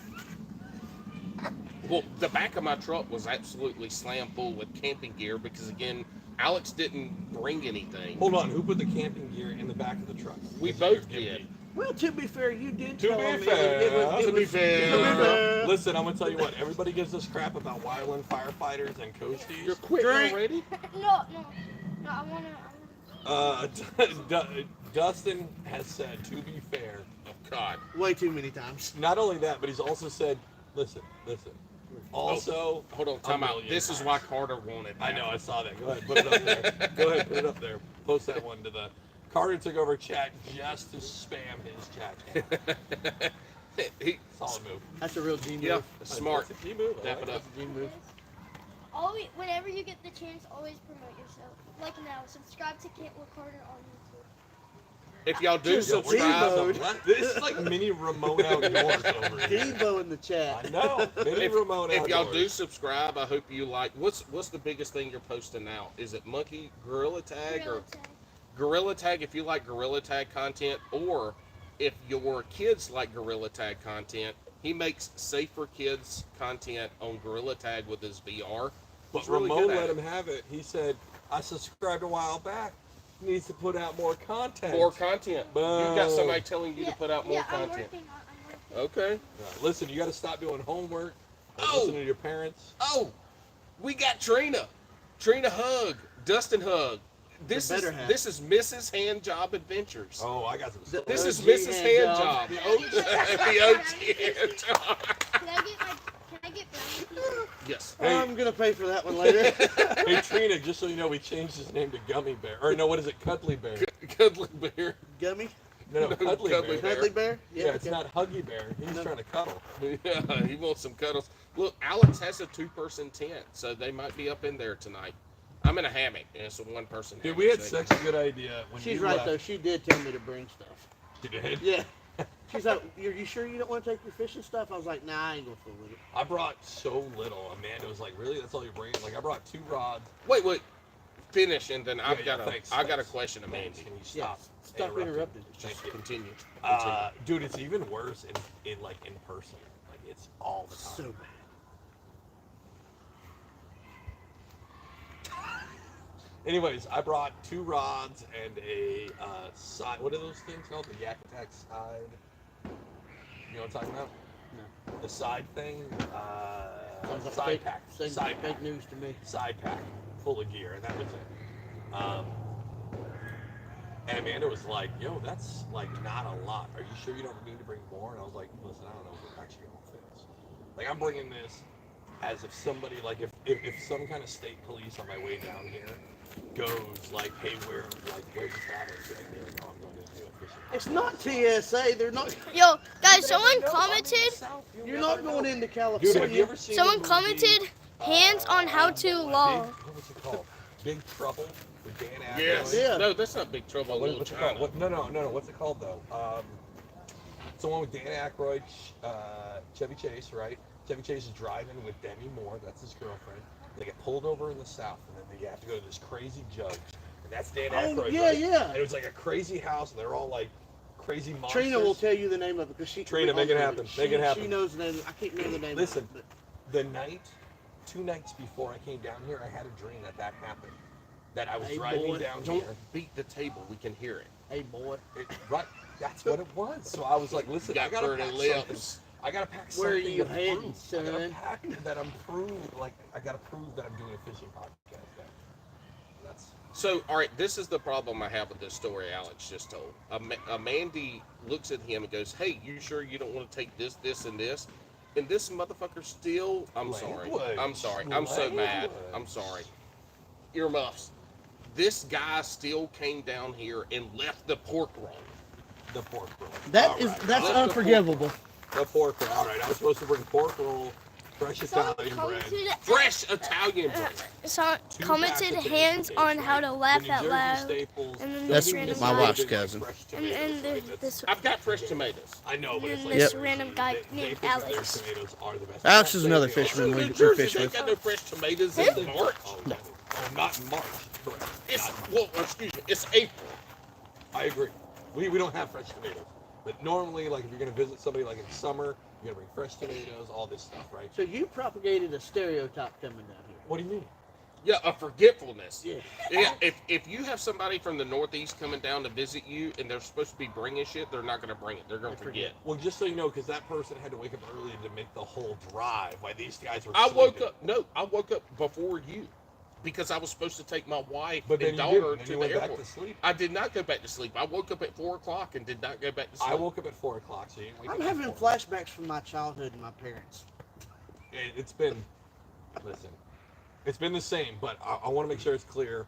Well, the back of my truck was absolutely slam full with camping gear because, again, Alex didn't bring anything. Hold on. Who put the camping gear in the back of the truck? We both did. Well, to be fair, you did To tell be me fair. To be fair. Listen, I'm gonna tell you what. Everybody gives us crap about wildland firefighters and coasties. You're quitting Drink. already? No, I wanna. Dustin has said, to be fair, Oh, God. Way too many times. not only that, but he's also said, listen. Also, Hold on, time out. million This is times. why Carter wanted I that. know, I saw that. Go ahead, put it up there. Go ahead, put it up there. Post that one to the. Carter took over chat just to spam his chat. He, Solid move. That's a real G move. yeah, smart. That's a key move. I Dap like it it. up. G move. Always, whenever you get the chance, always promote yourself. Like now, subscribe to Can't Look Harder on YouTube. If y'all do Yo, we're subscribe, Mode. This is like mini Ramon outdoors over here. Debo in the chat. I know. Mini Ramon if y'all outdoors. do subscribe, I hope you like. What's the biggest thing you're posting now? Is it Monkey Gorilla Tag Gorilla or Tag. Gorilla Tag? If you like Gorilla Tag content, or if your kids like Gorilla Tag content, he makes safer kids content on Gorilla Tag with his VR. But He's really Ramon good at let it. him have it. He said, I subscribed a while back. He needs to put out more content. More content. You got Boom. somebody telling you to put out more yeah, content. I'm working. Okay. Right, listen, you got to stop doing homework. And Oh! listen to your parents. Oh, we got Trina. Trina Hug. Dustin Hug. This is better half. this is Mrs. Hand Job Adventures. Oh, I got some stuff. This is OG Mrs. hand Hand job. Job. The OG Hand Job. Can I get brownie pieces? Yes. Hey. I'm gonna pay for that one later. Hey, Trina, just so you know, we changed his name to Gummy Bear. Or no, what is it? Cuddly Bear. Cuddly Bear. Gummy? No, Cuddly Cuddly Bear. Bear. Cuddly bear? Yeah, it's not Huggy Bear. He's No. trying to cuddle. Yeah, he wants some cuddles. Look, Alex has a 2-person tent, so they might be up in there tonight. I'm in a hammock, and it's a 1-person hammock. Dude, we had so- such a good idea when She's you right left. though. She did tell me to bring stuff. You did? Yeah. She's like, "Are you sure you don't want to take your fishing stuff?" I was like, "Nah, I ain't gonna fool with it." I brought so little. Amanda was like, "Really? That's all you're bringing?" Like, I brought 2 rods. Wait. Finish, and then I've Yeah, got a thanks, I got a thanks. question, Man, Amanda. can you Yeah. stop? Stop interrupting. Thank Just you. continue. Dude, it's even worse in like in person. Like it's all the time. So bad. Anyways, I brought 2 rods and a side. What are those things called? The Yak Attack side. You know what I'm talking about? No. The side thing. Sounds like Side fake, pack. sounds Side like pack. fake news to me. Side pack full of gear, and that was it. And Amanda was like, "Yo, that's like not a lot. Are you sure you don't need to bring more?" And I was like, "Listen, I don't know if we're actually gonna fit this. Like, I'm bringing this as if somebody, like, if some kind of state police on my way down here goes like, hey, where you traveling? Like, they're like, oh, I'm going to do a fishing. It's not TSA. They're not. Yo, guys, someone commented. You're not going into Dude, California. have you ever seen Someone the movie, commented hands on how to law. What was it called? Big Trouble with Dan Aykroyd? Yes. Yeah. No, that's not Big Trouble in Little What's it China. called? No. What's it called though? It's the one with Dan Aykroyd, Chevy Chase, right? Chevy Chase is driving with Demi Moore. That's his girlfriend. They get pulled over in the south, and then they have to go to this crazy judge, and that's Dan Aykroyd. Oh, yeah, right? yeah. And it was like a crazy house, and they're all like crazy monsters. Trina will tell you the name of it because she. Trina, make it happen. Make it happen. She knows the name. I can't remember the name. Listen. Of it, The night, 2 nights before I came down here, I had a dream that happened. That I was Hey, driving boy, down Don't here. beat the table. We can hear it. Hey, boy. Right. That's what it was. So I was like, listen, I gotta pack something. I gotta pack something. Where are you to heading, prove. son? I gotta pack that I'm proved. Like, I gotta prove that I'm doing a fishing podcast. That's So, all right, this is the problem I have with this story Alex just told. Mandy looks at him and goes, "Hey, you sure you don't want to take this, this, and this?" And this motherfucker still, I'm sorry, I'm so mad, I'm sorry. Earmuffs. This guy still came down here and left the pork roll. the pork roll. That's unforgivable. The pork roll. All right, I was supposed to bring pork roll, fresh Italian bread. Fresh Italian bread. So commented hands on how to laugh out loud. And then That's this random my guy. wife's cousin. And this I've got fresh tomatoes. I know, but it's and like this random guy named their Alex. tomatoes are the best. Alex is another fisherman we New Jersey fish ain't with. got no fresh tomatoes in March. Oh, no. Oh, not in March. Correct. Excuse me, it's April. I agree. We don't have fresh tomatoes. But normally, like, if you're going to visit somebody, like, in summer, you're going to bring fresh tomatoes, all this stuff, right? So you propagated a stereotype coming down here. What do you mean? Yeah, a forgetfulness. Yeah. Yeah, if you have somebody from the Northeast coming down to visit you and they're supposed to be bringing shit, they're not going to bring it. They're going to forget. Well, just so you know, because that person had to wake up early to make the whole drive while these guys were I woke sleeping. up. I woke up before you because I was supposed to take my wife But then and you daughter didn't. Then to you the went airport. back to sleep. I did not go back to sleep. I woke up at 4 o'clock and did not go back to sleep. I woke up at 4 o'clock, so you didn't wake I'm up having at 4. flashbacks from my childhood and my parents. It's been, listen, it's been the same, but I want to make sure it's clear.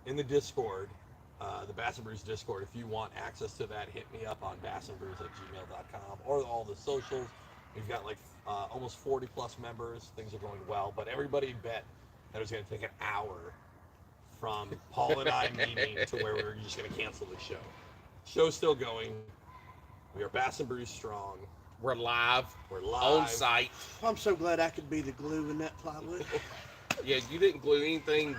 In the Discord, the Bass and Brews Discord, if you want access to that, hit me up on bassandbrews@gmail.com or all the socials. We've got like almost 40 plus members. Things are going well, but everybody bet that it was going to take an hour from Paul and I meeting to where we were just going to cancel the show. Show's still going. We are Bass and Brews strong. We're live. We're live. On site. I'm so glad I could be the glue in that plywood. Yeah, you didn't glue anything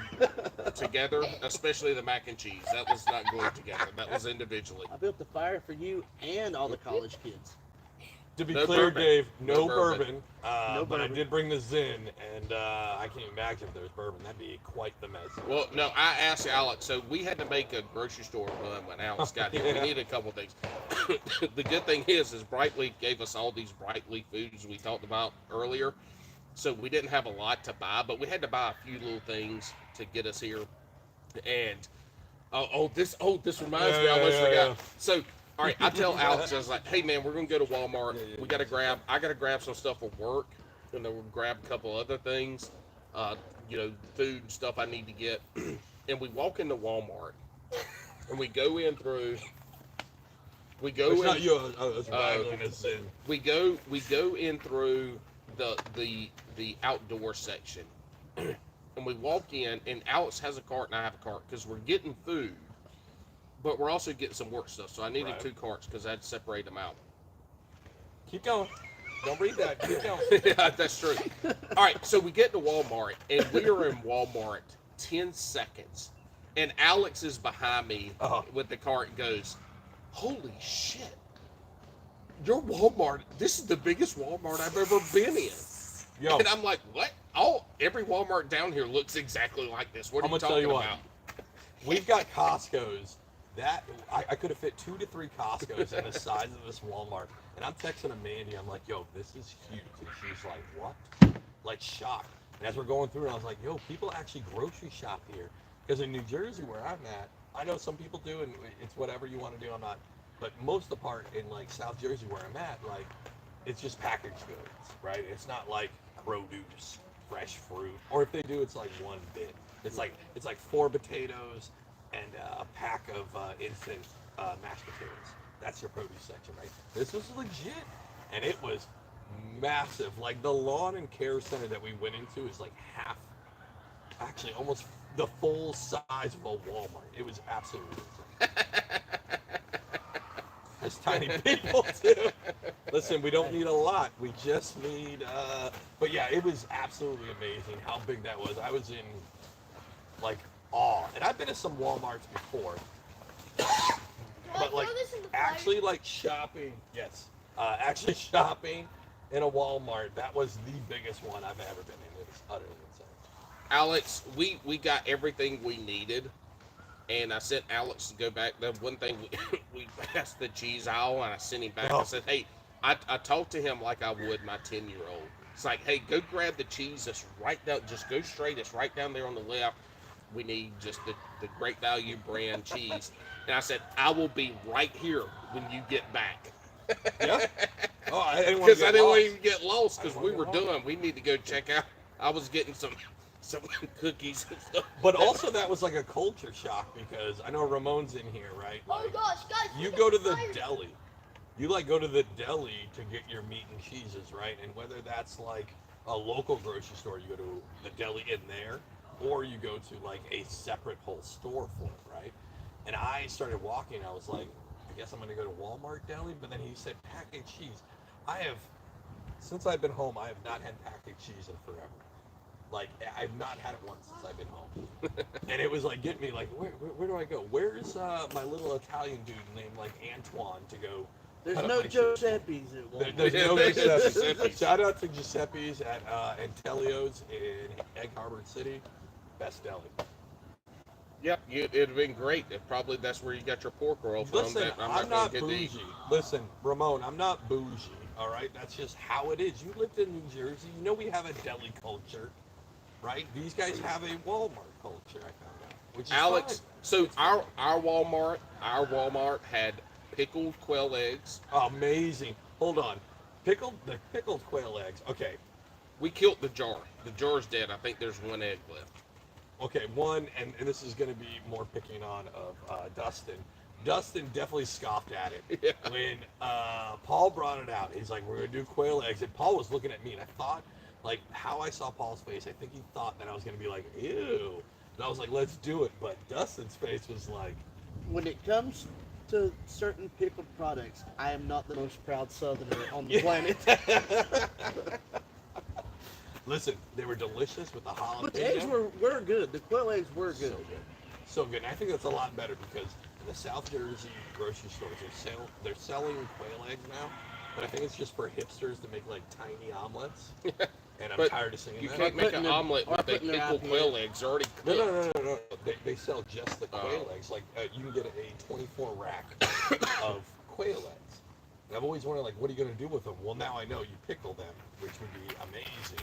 together, especially the mac and cheese. That was not glued together. That was individually. I built the fire for you and all the college kids. To be No clear, bourbon. Dave, no No bourbon. bourbon. No But I bourbon. did bring the Zin, and I can't imagine if there was bourbon. That'd be quite the mess. Well, no, I asked Alex. So we had to make a grocery store run when Alex got here. Yeah. We needed a couple things. The good thing is Brightleaf gave us all these Brightleaf foods we talked about earlier. So we didn't have a lot to buy, but we had to buy a few little things to get us here. And this reminds me, I almost forgot. So, all right, I tell Alex, I was like, hey man, we're gonna go to Walmart. I gotta grab some stuff for work, and then we'll grab a couple other things, food and stuff I need to get. And we walk into Walmart, and we go in through. We go It's in. not you. It's Raglan. It's Zin. We go in through the outdoor section, and we walk in, and Alex has a cart and I have a cart because we're getting food, but we're also getting some work stuff. So I needed Right. 2 carts because I had to separate them out. Keep going. Don't read that. Keep going. Yeah, that's true. All right, so we get to Walmart, and we are in Walmart 10 seconds, and Alex is behind me with the cart and goes, "Holy shit! Your Walmart, this is the biggest Walmart I've ever been in." Yo, And I'm like, what? Every Walmart down here looks exactly like this. What are I'm you gonna tell talking you what. about? we've got Costco's. That I could have fit 2 to 3 Costco's in the size of this Walmart. And I'm texting Mandy. I'm like, yo, this is huge. And she's like, what? Like shocked. And as we're going through it, I was like, yo, people actually grocery shop here. Because in New Jersey, where I'm at, I know some people do, and it's whatever you want to do. I'm not. But most of the part in like South Jersey, where I'm at, like it's just packaged goods, right? It's not like produce, fresh fruit, or if they do, it's like one bit. It's like 4 potatoes and a pack of instant mashed potatoes. That's your produce section, right? This was legit, and it was massive. Like the lawn and care center that we went into is like half, actually almost the full size of a Walmart. It was absolutely insane. There's tiny people too. Listen, we don't need a lot. We just need, but yeah, it was absolutely amazing how big that was. I was in like awe, and I've been to some Walmarts before, but like actually like shopping, yes, actually shopping in a Walmart, that was the biggest one I've ever been in. It was utterly insane. Alex, we got everything we needed And I sent Alex to go back. The one thing we passed the cheese aisle, and I sent him back. I said, hey, I talked to him like I would my 10-year-old. It's like, hey, go grab the cheese that's right down. Just go straight. It's right down there on the left. We need just the Great Value brand cheese. And I said, I will be right here when you get back. Yeah. Oh, I didn't want you to get lost because we were done. We need to go check out. I was getting some cookies and stuff. But also that was like a culture shock because I know Ramon's in here, right? Oh Like, gosh, guys! you go to the deli. You like go to the deli to get your meat and cheeses, right? And whether that's like a local grocery store, you go to the deli in there, or you go to like a separate whole store for it, right? And I started walking. I was like, I guess I'm gonna go to Walmart deli. But then he said packaged cheese. Since I've been home, I have not had packaged cheese in forever. Like, I've not had it once since I've been home. And it was like, get me, like, where do I go? Where's my little Italian dude named, like, Antoine to go? There's no Giuseppe's at Walmart. There's no Giuseppe's. Shout out to Giuseppe's at Antelio's in Egg Harbor City. Best deli. Yep, it'd have been great. That's where you got your pork roll from. Listen, I'm not bougie. Listen, Ramon, I'm not bougie, all right? That's just how it is. You lived in New Jersey. You know we have a deli culture, right? These guys have a Walmart culture, I found out, which is Alex, fine. so our Walmart had pickled quail eggs. Amazing. Hold on. Pickled quail eggs. Okay. We killed the jar. The jar's dead. I think there's one egg left. Okay, one, and this is going to be more picking on of Dustin. Dustin definitely scoffed at it. Yeah. When Paul brought it out, he's like, we're going to do quail eggs. And Paul was looking at me, and I thought, like, how I saw Paul's face, I think he thought that I was going to be like, ew. And I was like, let's do it. But Dustin's face was like... When it comes to certain pickled products, I am not the most proud Southerner on the planet. Listen, they were delicious with the jalapeno. But the eggs were good. The quail eggs were good. So good. And I think that's a lot better because in the South Jersey grocery stores, they're selling quail eggs now. But I think it's just for hipsters to make like tiny omelets. And I'm tired of seeing that. You can't make an omelet with the pickled quail eggs already cooked. No. They sell just the quail eggs. Like you can get a 24 rack of quail eggs. And I've always wondered, like, what are you going to do with them? Well, now I know you pickle them, which would be amazing.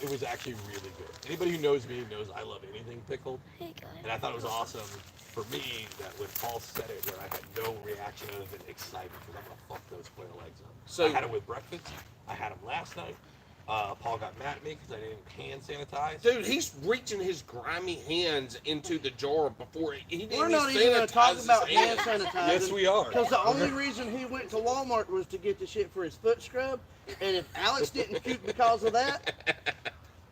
It was actually really good. Anybody who knows me knows I love anything pickled. Hey guys. And I thought it was awesome for me that when Paul said it, that I had no reaction other than excitement because I'm going to fuck those quail eggs up. So I had it with breakfast. I had them last night. Paul got mad at me because I didn't hand sanitize. Dude, he's reaching his grimy hands into the jar before he didn't We're not even going to talk about hand hands. sanitizing. Yes, we are. Because the only reason he went to Walmart was to get the shit for his foot scrub. And if Alex didn't puke because of that...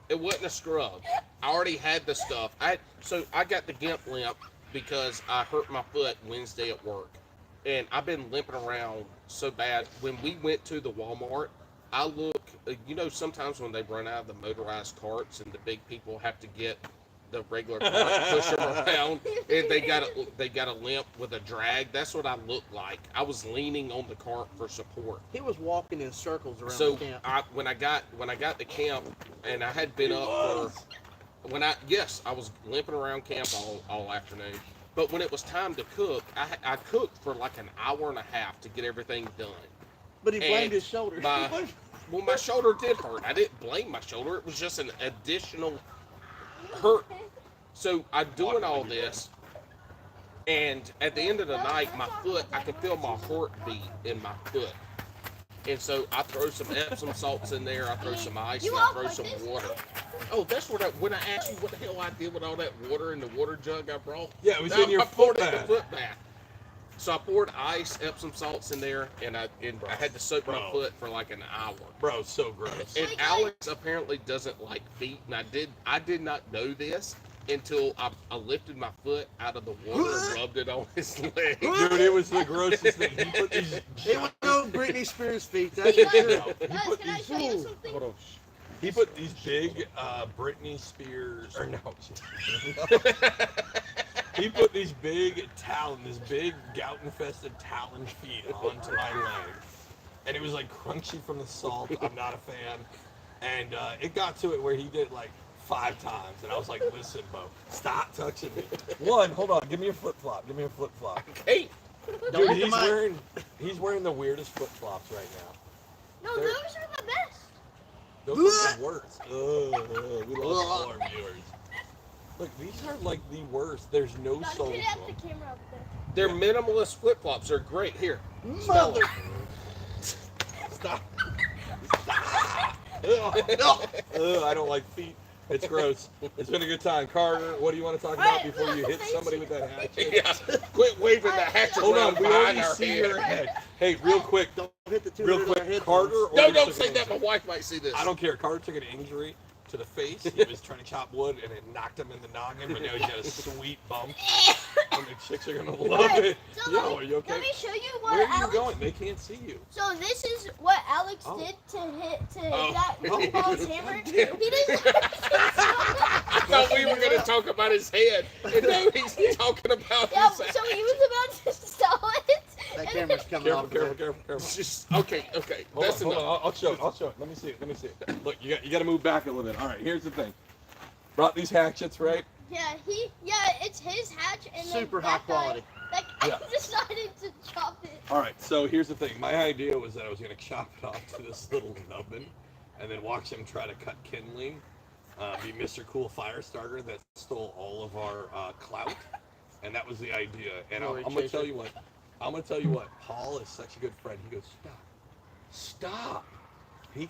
It wasn't a scrub. I already had the stuff. So I got the gimp limp because I hurt my foot Wednesday at work. And I've been limping around so bad. When we went to the Walmart, I look, you know, sometimes when they run out of the motorized carts and the big people have to get the regular cart, push them around, and they got a limp with a drag. That's what I look like. I was leaning on the cart for support. He was walking in circles around So the camp. when I got to camp, and I had been up for I was limping around camp all afternoon. But when it was time to cook, I cooked for like an hour and a half to get everything done. But he blamed And his shoulder. My shoulder did hurt. I didn't blame my shoulder. It was just an additional hurt. So I'm doing all this, and at the end of the night, my foot, I could feel my heartbeat in my foot. And so I throw some Epsom salts in there, I throw some ice, and I throw some water. Oh, that's when I asked you what the hell I did with all that water in the water jug I brought. Yeah, it was in your foot bath. So I poured ice, Epsom salts in there, and I had to soak my foot for like an hour. Bro, so gross. And Alex apparently doesn't like feet, and I did not know this until I lifted my foot out of the water and rubbed it on his leg. Dude, it was the grossest thing. He put these... It was no Britney Spears feet. That's Hey, for sure. guys, can I show you something? Hold on. He put these big Britney Spears, or no, he put these big gout-infested talon feet onto my leg. And it was like crunchy from the salt. I'm not a fan. And it got to it where he did like 5 times, and I was like, listen, Bo, stop touching me. One, hold on, give me a flip flop. Give me a flip flop. Hey, Dude, hit the mic. he's wearing the weirdest flip flops right now. No, those are the best. Those are the worst. We lost all our viewers. Look, these are like the worst. The's no Gotta soul get to out them. the camera up there. they're minimalist flip flops. They're great. Here, smell Mother. them. Stop. Ugh, I don't like feet. It's gross. It's been a good time. Carter, what do you want to talk about Alright, before you hit thank somebody you. with that hatchet? Yeah, quit waving the hatchet Hold on, around we behind already our see head. your head. Hey, real quick, Don't hit the $200 real quick, headphones. Carter or No, you don't took say an that. My injury? wife might see this. I don't care. Carter took an injury to the face. He was trying to chop wood and it knocked him in the noggin, but now he's got a sweet bump. And the chicks are gonna love it. So Yo, are you okay? let me show you what Where are you Alex. going? They can't see you. So this is what Alex Oh. did to hit Oh. that Oh. ball's hammer. He Damn. didn't. I thought we were going to talk about his head, and now he's talking about Yeah, his so he was about to sell it. That and camera's coming Careful, off. careful, careful, careful. Just okay. Hold That's on, enough. hold on. I'll show it. I'll show it. Let me see it. Let me see it. Look, you got to move back a little bit. All right, here's the thing. Brought these hatchets, right? Yeah, it's his hatch, and Super then high that guy, quality. that guy Yeah. decided to chop it. All right, so here's the thing. My idea was that I was going to chop it off to this little nubbin and then watch him try to cut kindling, be Mr. Cool Firestarter that stole all of our clout. And that was the idea. And I'm Glory going to chaser. tell you what. I'm going to tell you what. Paul is such a good friend. He goes, stop. He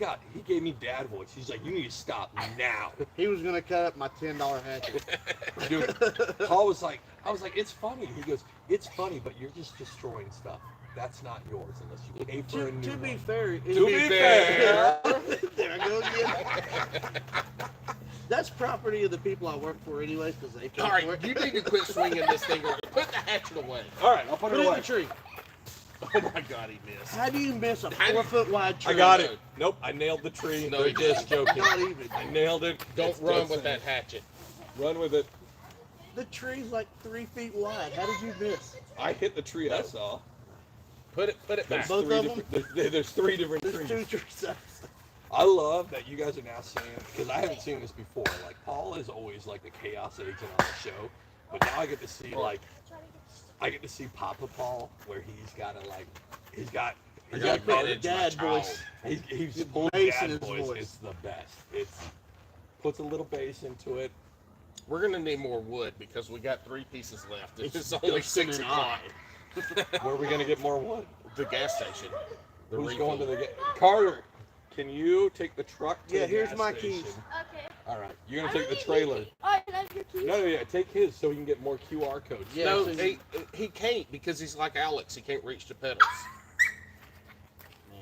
gave me dad voice. He's like, you need to stop now. He was gonna cut up my $10 hatchet. Dude, Paul was like, I was like, it's funny. He goes, it's funny, but you're just destroying stuff. That's not yours unless you pay for a new To be one. fair, To be fair. there I go again. That's property of the people I work for, anyways, because they pay All for right, it. you need to quit swinging this thing around. Put the hatchet away. All right, I'll put Put it it in away. the tree. Oh my God, he missed. How do you miss a How do you- 4-foot wide tree? I got it. Nope, I nailed the tree. No, They're you just joking. Not even. I nailed it. Don't It's run just with saying. that hatchet. Run with it. The tree's like 3 feet wide. How did you miss? I hit the tree I saw. Put it There's back. Both three of different. There's 3 different There's trees. 2 trees. I love that you guys are now seeing, because I haven't seen this before. Like, Paul is always like the chaos agent on the show, but now I get to see Papa Paul, where he's got he's got gotta guard- manage dad my child. voice. he's The full bass dad in his voice. voice. It's the best. It's puts a little bass into it. We're gonna need more wood because we got 3 pieces left. It's It's only Dustin 6 and o'clock. Where are we gonna get more wood? The gas station. The Who's refill. going to the Carter? Can you take the truck to Yeah, the here's gas my station? keys. Okay. All right, you're gonna I take the don't trailer. need- Oh, can I have your keys? No, yeah, take his so we can get more QR codes. Yeah, No, so he can't because he's like Alex. He can't reach the pedals. Man,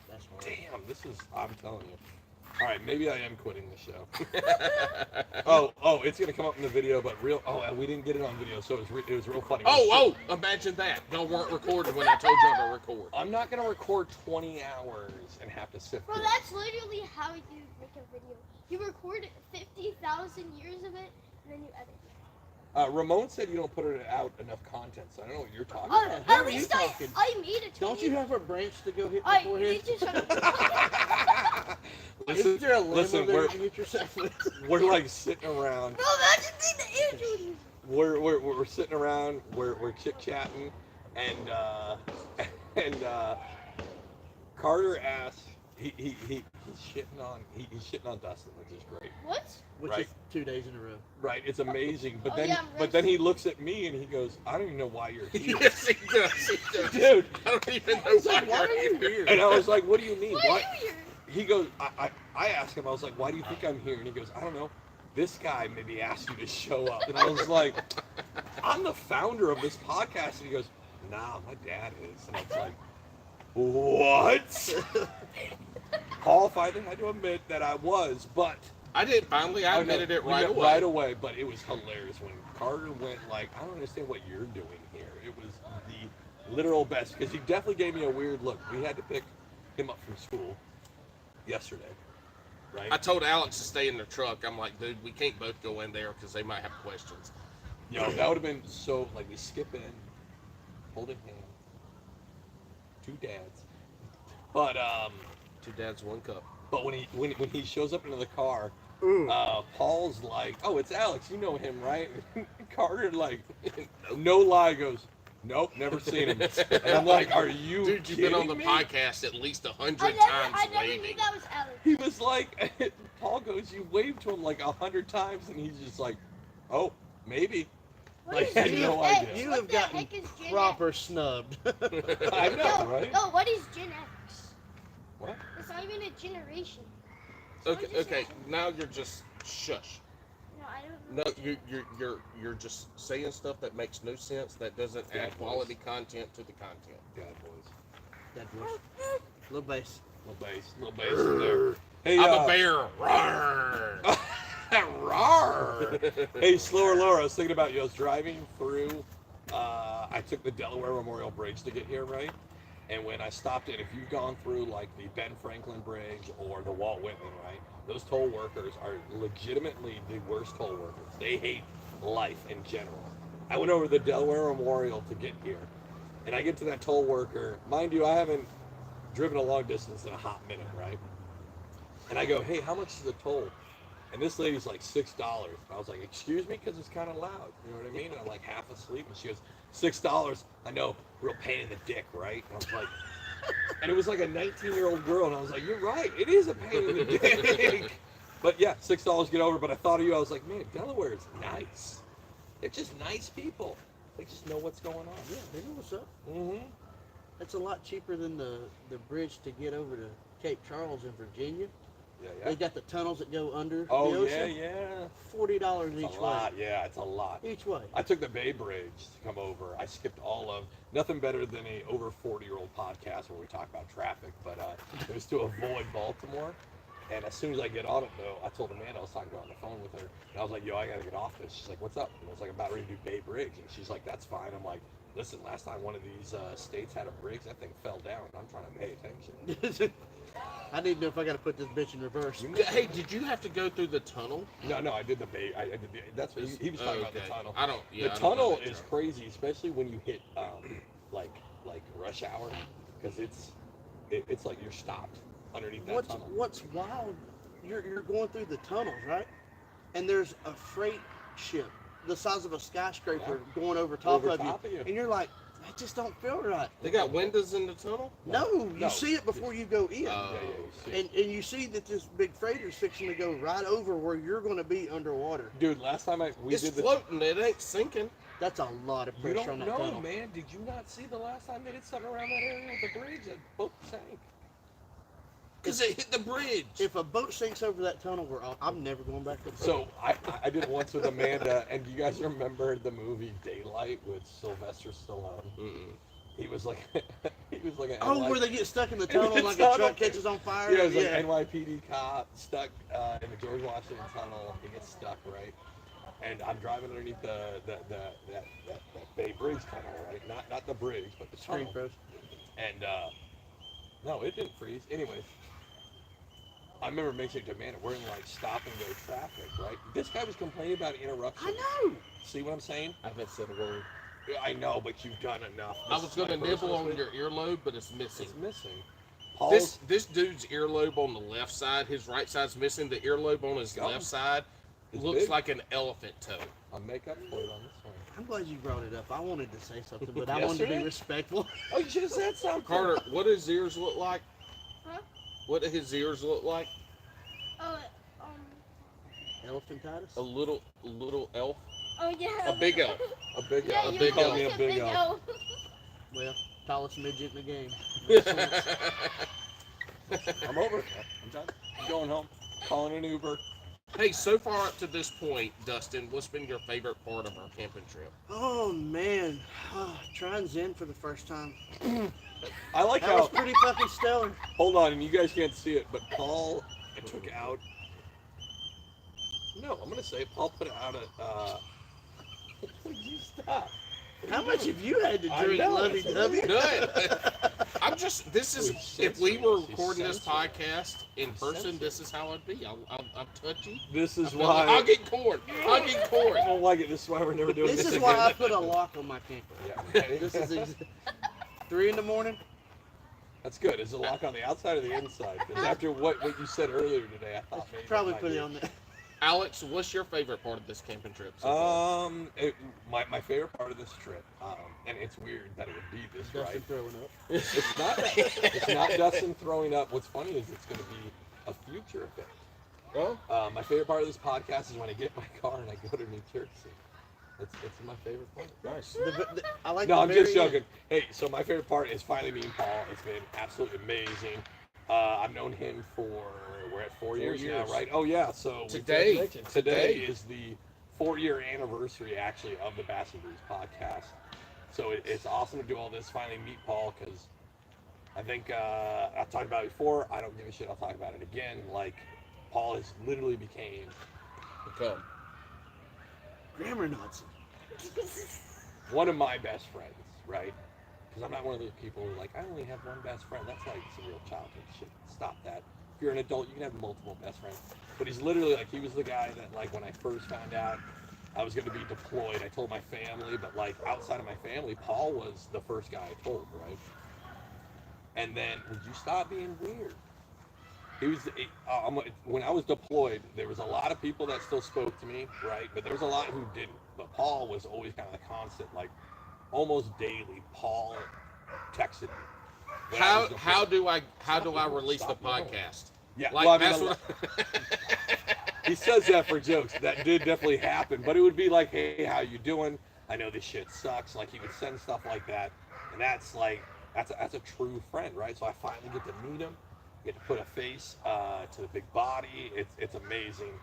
that's hard. Damn, this is. I'm telling you. All right, maybe I am quitting the show. oh, it's gonna come up in the video, but real. Oh, and we didn't get it on video, so it was real funny. Oh, imagine that. Y'all weren't recording when I told y'all to record. I'm not gonna record 20 hours and have to sift Bro, through. that's literally how you make a video. You record 50,000 years of it, and then you edit it. Ramon said you don't put it out enough content, so I don't know what you're talking Oh, about. how at are you least talking? I made it. Don't you have a branch to go hit the Alright, you forehead? need to shut up. Is there a limb listen, over there we're- you can hit yourself with? We're like sitting around. Bro, imagine being the Andrew. We're sitting around. We're chit chatting, and Carter asks. He's shitting on Dustin, which is great. What? Which Right. is 2 days in a row. Right, it's amazing. But Oh, then yeah, I'm but then he looks at me and he goes, I don't even know why you're here. Yes, he does. He does. Dude. I don't even know It's like, why why are you you're here? And I was like, what do you mean? Why Why? are you here? He goes, I asked him, I was like, why do you think I'm here? And he goes, I don't know. This guy maybe asked you to show up. And I was like, I'm the founder of this podcast. And he goes, nah, my dad is. And I was like, what? Paul finally had to admit that I was, but I did finally. I know, admitted it we right got away. Right away, but it was hilarious when Carter went like, I don't understand what you're doing here. It was the literal best because he definitely gave me a weird look. We had to pick him up from school yesterday, right? I told Alex to stay in the truck. I'm like, dude, we can't both go in there because they might have questions. Yo, that would have been so like we skip in, holding hands, 2 dads. But 2 dads, 1 cup. But when he shows up into the car, Ooh. Paul's like, "Oh, it's Alex. You know him, right?" Carter, like, no lie, goes, "Nope, never seen him." And I'm like, "Are you Dude, you've been on the podcast at least 100 times I never knew waving. that was Alex. He was like, Paul goes, "You waved to him like 100 times," and he's just like, "Oh, maybe." What Like, is had Gen no X? idea. You What have the gotten heck is Gen proper X? snubbed. I know, No, right? no, what is Gen X? What? It's not even a generation. So Okay, I'm just okay. saying- Now you're just shush. No, I don't know. No, you're just saying stuff that makes no sense. That doesn't Bad add quality content to the content. God, boys. That was little bass. Little bass in there. Hey, I'm a bear. Rawr. Rawr. Hey, slower, lower. I was thinking about you. I was driving through. I took the Delaware Memorial Bridge to get here, right? And when I stopped it, if you've gone through like the Ben Franklin Bridge or the Walt Whitman, right? Those toll workers are legitimately the worst toll workers. They hate life in general. I went over the Delaware Memorial to get here, and I get to that toll worker. Mind you, I haven't driven a long distance in a hot minute, right? And I go, "Hey, how much is the toll?" And this lady's like $6. I was like, "Excuse me," because it's kind of loud. You know what I mean? And I'm like half asleep, and she goes, $6. I know, real pain in the dick, right? And I was like, and it was like a 19-year-old girl, and I was like, "You're right, it is a pain in the dick." But yeah, $6 get over. But I thought of you. I was like, man, Delaware is nice. They're just nice people. They just know what's going on. Yeah, they know what's up. Mm-hmm. That's a lot cheaper than the bridge to get over to Cape Charles in Virginia. Yeah, They yeah. got the tunnels that go under Oh the yeah, ocean. yeah. $40 It's each a way. lot. Yeah, it's a lot. Each way. I took the Bay Bridge to come over. I skipped all of nothing better than a over 40-year-old podcast where we talk about traffic, but it was to avoid Baltimore. And as soon as I get on it, though, I told Amanda, I was talking about on the phone with her, and I was like, "Yo, I gotta get off this." She's like, "What's up?" And I was like, "I'm about ready to do Bay Bridge," and she's like, "That's fine." I'm like, "Listen, last time one of these states had a bridge, that thing fell down. I'm trying to pay attention." I need to know if I got to put this bitch in reverse. Hey, did you have to go through the tunnel? No, I did the Bay. I did the, that's what he was talking about, the Okay. tunnel. I don't. Yeah, The I don't know tunnel that is term. crazy, especially when you hit like rush hour, because it's like you're stopped underneath that tunnel. What's wild? You're going through the tunnels, right? And there's a freight ship the size of a skyscraper going over top of you, and you're like, that just don't feel right. They got windows in the tunnel? No, you No. see it before you go in. Oh. Yeah, you see it. And you see that this big freighter's fixing to go right over where you're going to be underwater. Dude, last time we It's did the. floating. It ain't sinking. That's a lot of You pressure don't on that know, tunnel. man. Did you not see the last time they did something around that area with the bridge? That boat sank. Because it hit the bridge. If a boat sinks over that tunnel, I'm never going back to the So I did it once with Amanda, and do you guys remember the movie Daylight with Sylvester Stallone? Mm-mm. He was like an where they get stuck in the tunnel the like tunnel. a truck catches on fire? Yeah, it was like NYPD cop stuck in the George Washington Tunnel. He gets stuck, right? And I'm driving underneath that Bay Bridge tunnel, right? Not the bridge, but the Screen tunnel. froze. And no, it didn't freeze. Anyways, I remember mentioning to Amanda, we're in like stop and go traffic, right? This guy was complaining about interruptions. I know. See what I'm saying? I haven't said a word. I know, but you've done enough. I This was is my going to first nibble on one. your earlobe, but it's missing. It's missing. Paul's, This dude's earlobe on the left side, his right side's missing. The earlobe on his Go. left side It's looks big. like an elephant toe. I'll make up for it on this one. I'm glad you brought it up. I wanted to say something, but I Yes, wanted to be sir. respectful. Oh, you should have said something. Carter, what do his ears look like? Huh? What do his ears look like? Oh, Elephantitis? A little elf? oh yeah. A big elf. A big Yeah, elf. you big look elf. Me like a big elf. elf. Well, tallest midget in the game. I'm over it. I'm done. I'm going home. Calling an Uber. Hey, so far up to this point, Dustin, what's been your favorite part of our camping trip? Oh, man. Trying Zen for the first time. I like That was how. pretty fucking stellar. Hold on, and you guys can't see it, but Paul took out. No, I'm gonna say it. Paul put out a. Would you stop? How much have you had to I drink, know, Lovey it's Dovey? Good. I'm just, this is, if we were She's recording this sensitive. podcast in person, sensitive. this is how it'd be. I'm touchy. This is I'll why. get corn. I'll get corn. I don't like it. This is why we're never doing this. This is again. why I put a lock on my camper. Yeah. This is 3 in the morning. That's good. Is it lock on the outside or the inside? Because after what you said earlier today, I thought maybe Probably put it on there. Alex, what's your favorite part of this camping trip so far? My favorite part of this trip, and it's weird that it would be this, Dustin right? throwing up. It's not Dustin throwing up. What's funny is it's going to be a future event. Well, My favorite part of this podcast is when I get in my car and I go to New Jersey. It's my favorite part. nice. I like. No, the I'm just very joking. end. Hey, so my favorite part is finally meeting Paul. It's been absolutely amazing. I've known him for we're at 4 years now, right? Oh yeah. So Today is the 4-year anniversary actually of the Bass and Breeze podcast. So it's awesome to do all this. Finally meet Paul because I think I've talked about it before. I don't give a shit. I'll talk about it again. Like Paul has literally become Grammar Nazi. one of my best friends, right? Because I'm not one of those people who are like, I only have one best friend. That's like some real childhood shit. Stop that. If you're an adult, you can have multiple best friends. But he's literally like, he was the guy that like when I first found out I was going to be deployed, I told my family, but like outside of my family, Paul was the first guy I told, right? And then, would you stop being weird? He was, when I was deployed, there was a lot of people that still spoke to me, right? But there was a lot who didn't. But Paul was always kind of the constant, like almost daily. Paul texted me. How do I release the podcast? Yeah, Like well, I mean, that's what. he says that for jokes. That did definitely happen. But it would be like, hey, how you doing? I know this shit sucks. Like he would send stuff like that, and that's like that's a true friend, right? So I finally get to meet him. Get to put a face to the big body. It's amazing.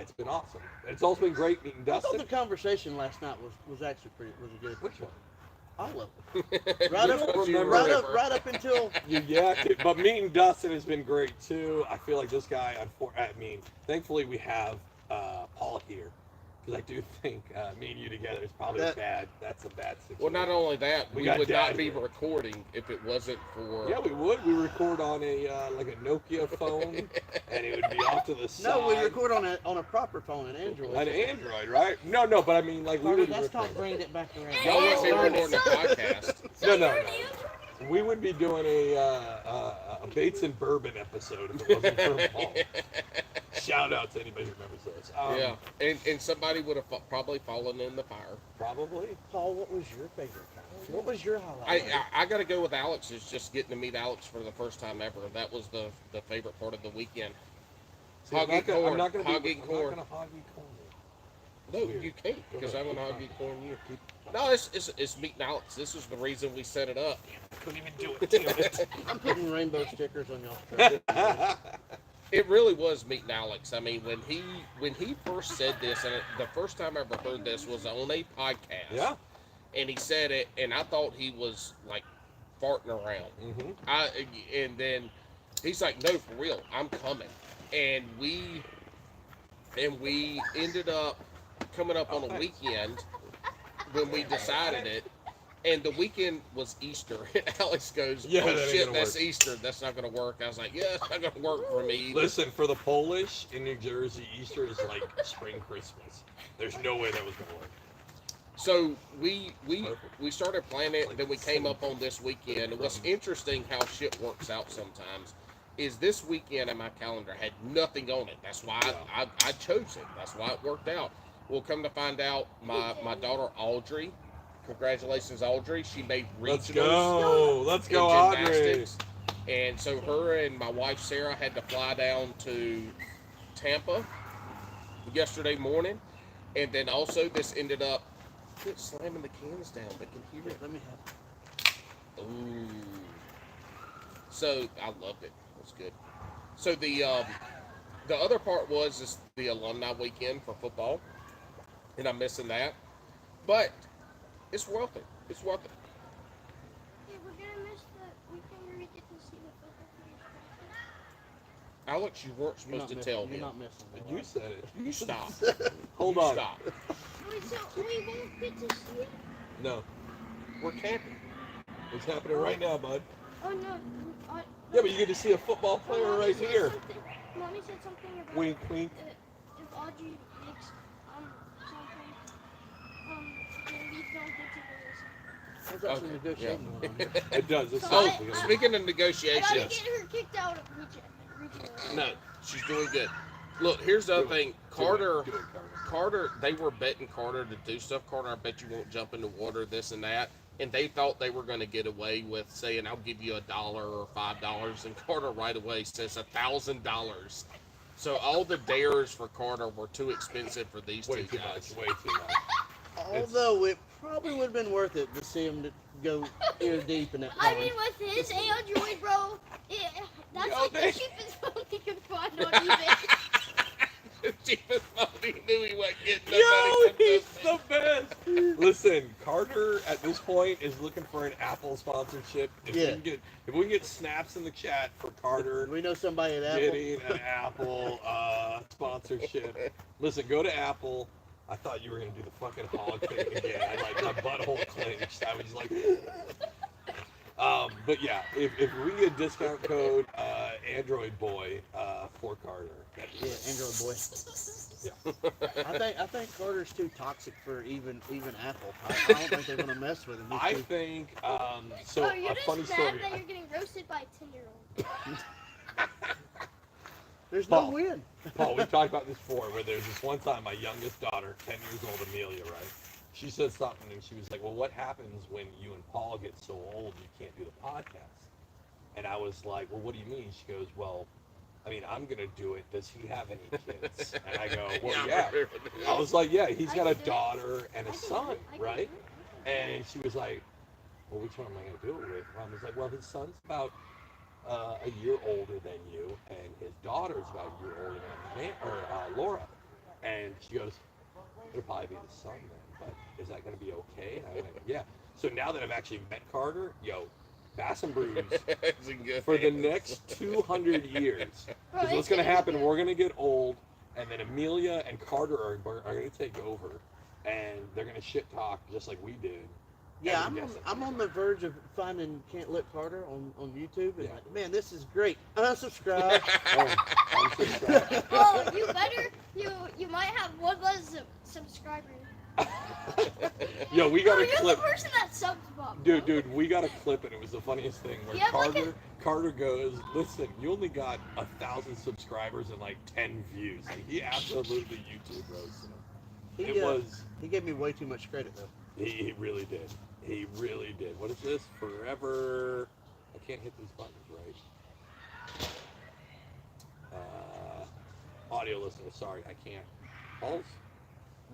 It's been awesome. It's also been great meeting I thought Dustin. the conversation last night was actually was a good. Which one? All of them. Right up, Remember- right up until. You yacked it. But meeting Dustin has been great too. I feel like this guy, I mean, thankfully we have Paul here. Because I do think me and you together is probably that's a bad situation. Well, not only that, We we got would not Dad be here. recording if it wasn't for. Yeah, we would. We record on a like a Nokia phone, and it would be off to the side. No, we record on a proper phone, an Android. An Android, right? No, but I mean, like we Carter, would that's record. not bringing it back around. Y'all wouldn't be recording a podcast. No. We would be doing a Bates and Bourbon episode if it wasn't for Paul. Shout out to anybody who remembers those. Yeah, and somebody would have probably fallen in the fire. Probably. Paul, what was your favorite time? What was your highlight? I got to go with Alex. Is just getting to meet Alex for the first time ever. That was the favorite part of the weekend. See, Hog eat corn. I'm not going to Hog eat corn. hog eat corn. No, you can't because I'm gonna hog eat corn you. No, it's meeting Alex. This is the reason we set it up. I couldn't even do it. Damn it. I'm putting rainbow stickers on y'all's truck. It really was meeting Alex. I mean, when he first said this, and the first time I ever heard this was on a podcast. Yeah. And he said it, and I thought he was like farting around. Mm-hmm. And then he's like, "No, for real, I'm coming." And we ended up coming up on a weekend when we decided it. And the weekend was Easter. And Alex goes, Yeah, "Oh that ain't shit, gonna that's work." Easter. That's not gonna work." I was like, "Yeah, it's not gonna work for me either." Listen, for the Polish in New Jersey, Easter is like spring Christmas. There's no way that was going to work. So we started planning it, and then we came up on this weekend. And what's interesting how shit works out sometimes is this weekend in my calendar had nothing on it. That's why I chose it. That's why it worked out. We'll come to find out my daughter Audrey, congratulations Audrey, she made regionals. Let's in go, Audrey. gymnastics. And so her and my wife Sarah had to fly down to Tampa yesterday morning. And then also this ended up quit slamming the cans down, they can hear it. Let me have it. Ooh. So I loved it. It was good. So the other part was the alumni weekend for football. And I'm missing that. But it's worth it. It's worth it. Yeah, we're gonna miss the weekend where we get to see the football players. Alex, you weren't supposed to tell You're him. not missing. You said it. You stop. Hold You on. Stop. Wait, so we won't get to see it? No. We're camping. It's happening right now, bud. Oh no. Yeah, but you get to see a football player Mommy right said here. Mommy said something about Wink, wink. if Audrey makes something, then we don't get to go listen. There's actually negotiating going on here. It does. It's Oh, so speaking of I gotta negotiations, get her kicked out of regional. no, she's doing good. Look, here's the other thing. Carter, Do it, they were betting Carter to do stuff. Carter, I bet you won't jump in the water, this and that. And they thought they were going to get away with saying, I'll give you $1 or $5. And Carter right away says $1,000. So all the dares for Carter were too expensive for these Way two too guys. much. Way too much. Although it probably would have been worth it to see him to go ear deep in that I pond. mean, with his Android, bro, that's Yo, like they- the cheapest phone you can find on eBay. The cheapest phone, he knew he wasn't getting Yo, nobody. he's the best. Listen, Carter at this point is looking for an Apple sponsorship. If we can get snaps in the chat for Carter We know somebody at Apple. getting an Apple sponsorship. Listen, go to Apple. I thought you were gonna do the fucking hog thing again. I like my butthole clenched. I was like, but yeah, if we get a discount code Android Boy for Carter, that'd be Yeah, Android boy. Yeah. I think Carter's too toxic for even Apple. I don't think they're gonna mess with him. He's I too- think so. Oh, you're A just funny mad story. that you're getting roasted by a 10-year-old. there's no Paul. win. Paul, we've talked about this before, where there's this one time my youngest daughter, 10 years old, Amelia, right? She said something, and she was like, well, what happens when you and Paul get so old you can't do the podcast? And I was like, well, what do you mean? She goes, well, I mean, I'm going to do it. Does he have any kids? And I go, well, yeah. I was like, yeah, he's got a daughter and a son, right? And she was like, well, which one am I going to do it with? And I was like, well, his son's about a year older than you, and his daughter's about a year older than Laura. And she goes, it'll probably be the son then, but is that going to be okay? And I went, yeah. So now that I've actually met Carter, yo, Bass and Brews It's in good for the hands. next 200 years. Bro, Because what's it's going to gonna be happen, good. we're going to get old, and then Amelia and Carter are going to take over, and they're going to shit talk just like we did. Yeah, Every guest I'm on the verge of finding Can't Let Carter on YouTube, and Yeah. like, man, this is great. Unsubscribe. Oh, unsubscribe. Oh, you better. You might have one less subscriber. Yo, we Bro, got a you're clip. the person that subs, Bob. bro. Dude, we got a clip, and it was the funniest thing where Yeah, like Carter goes, listen, you only got 1,000 subscribers and like 10 views. Like, he absolutely YouTube roasted him. He, It was, he gave me way too much credit though. he really did. He really did. What is this? Forever. I can't hit these buttons right. Audio listener, sorry, I can't. Pulse?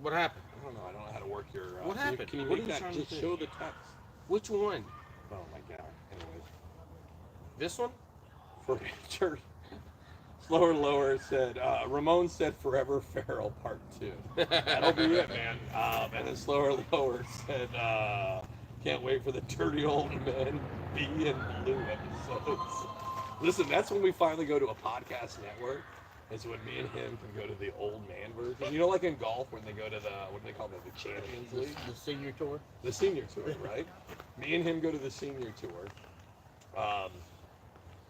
What happened? I don't know how to work your. What happened? Can you What make are you that? trying to Just do? show the text. Which one? Oh my god. Anyways. This one? For church. Slower Lower said, Ramon said Forever Feral Part 2. That'll be it, man. And then Slower Lower said, can't wait for the Dirty Old Men B and Blue episodes. Listen, that's when we finally go to a podcast network. It's when me and him can go to the old man version. You know, like in golf when they go to the, what do they call it, the Champions League? The senior tour. The senior tour, right? Me and him go to the senior tour.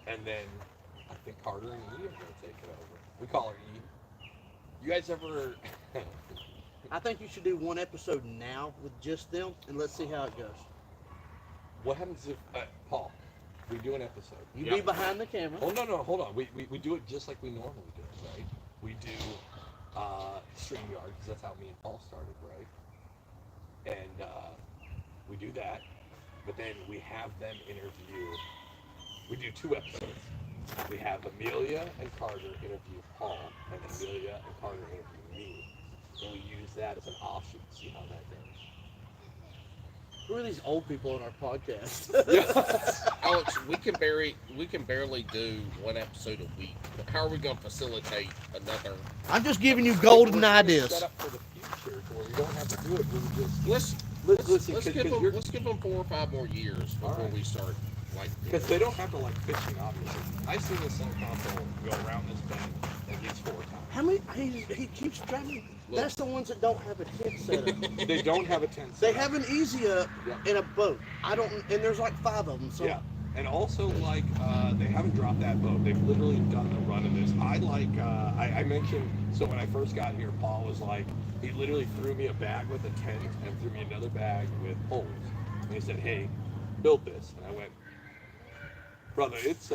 And then I think Carter and E are going to take it over. We call her E. You guys ever... I think you should do one episode now with just them, and let's see how it goes. What happens if... Paul, we do an episode. You Yeah. be behind the camera. Oh, no, hold on. We do it just like we normally do it, right? We do StreamYard, because that's how me and Paul started, right? And we do that, but then we have them interview. We do 2 episodes. We have Amelia and Carter interview Paul, and Amelia and Carter interview me. And we use that as an offshoot to see how that goes. Who are these old people on our podcast? Alex, we can barely do one episode a week. How are we going to facilitate another? I'm just giving you golden We're ideas. Set up for the future, to where we don't have to do it. We just Let's listen, let's give them 4 or 5 more years before Alright. we start. Like, because they don't have to like fishing, obviously. I've seen the sun console go around this bend at least 4 times. How many? He keeps driving. That's the ones that don't have a tent set up. They don't have a tent. They set up. have an easy up Yeah. in a boat. I don't, and there's like 5 of them. So Yeah, and also like they haven't dropped that boat. They've literally done the run of this. I mentioned, so when I first got here, Paul was like, he literally threw me a bag with a tent and threw me another bag with poles. And he said, hey, build this. And I went, brother, it's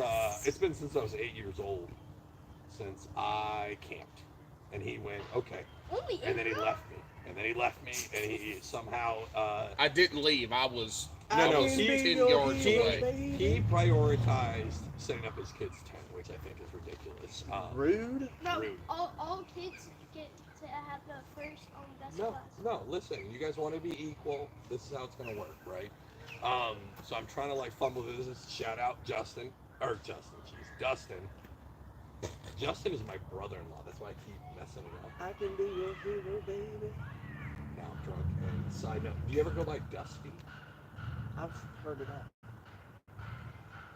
been since I was 8 years old since I camped. And he went, okay. And then he left me. And he somehow I didn't leave. I was No, 10 he- yards away. he prioritized setting up his kid's tent, which I think is ridiculous. Rude. No, Rude. all kids get to have the first best No, class. no, listen, you guys want to be equal. This is how it's going to work, right? So I'm trying to like fumble this. Shout out Dustin. Justin. Justin is my brother-in-law. That's why I keep messing around. I can be your hero, baby. Now I'm drunk. And side note, do you ever go by Dusty? I've heard of that.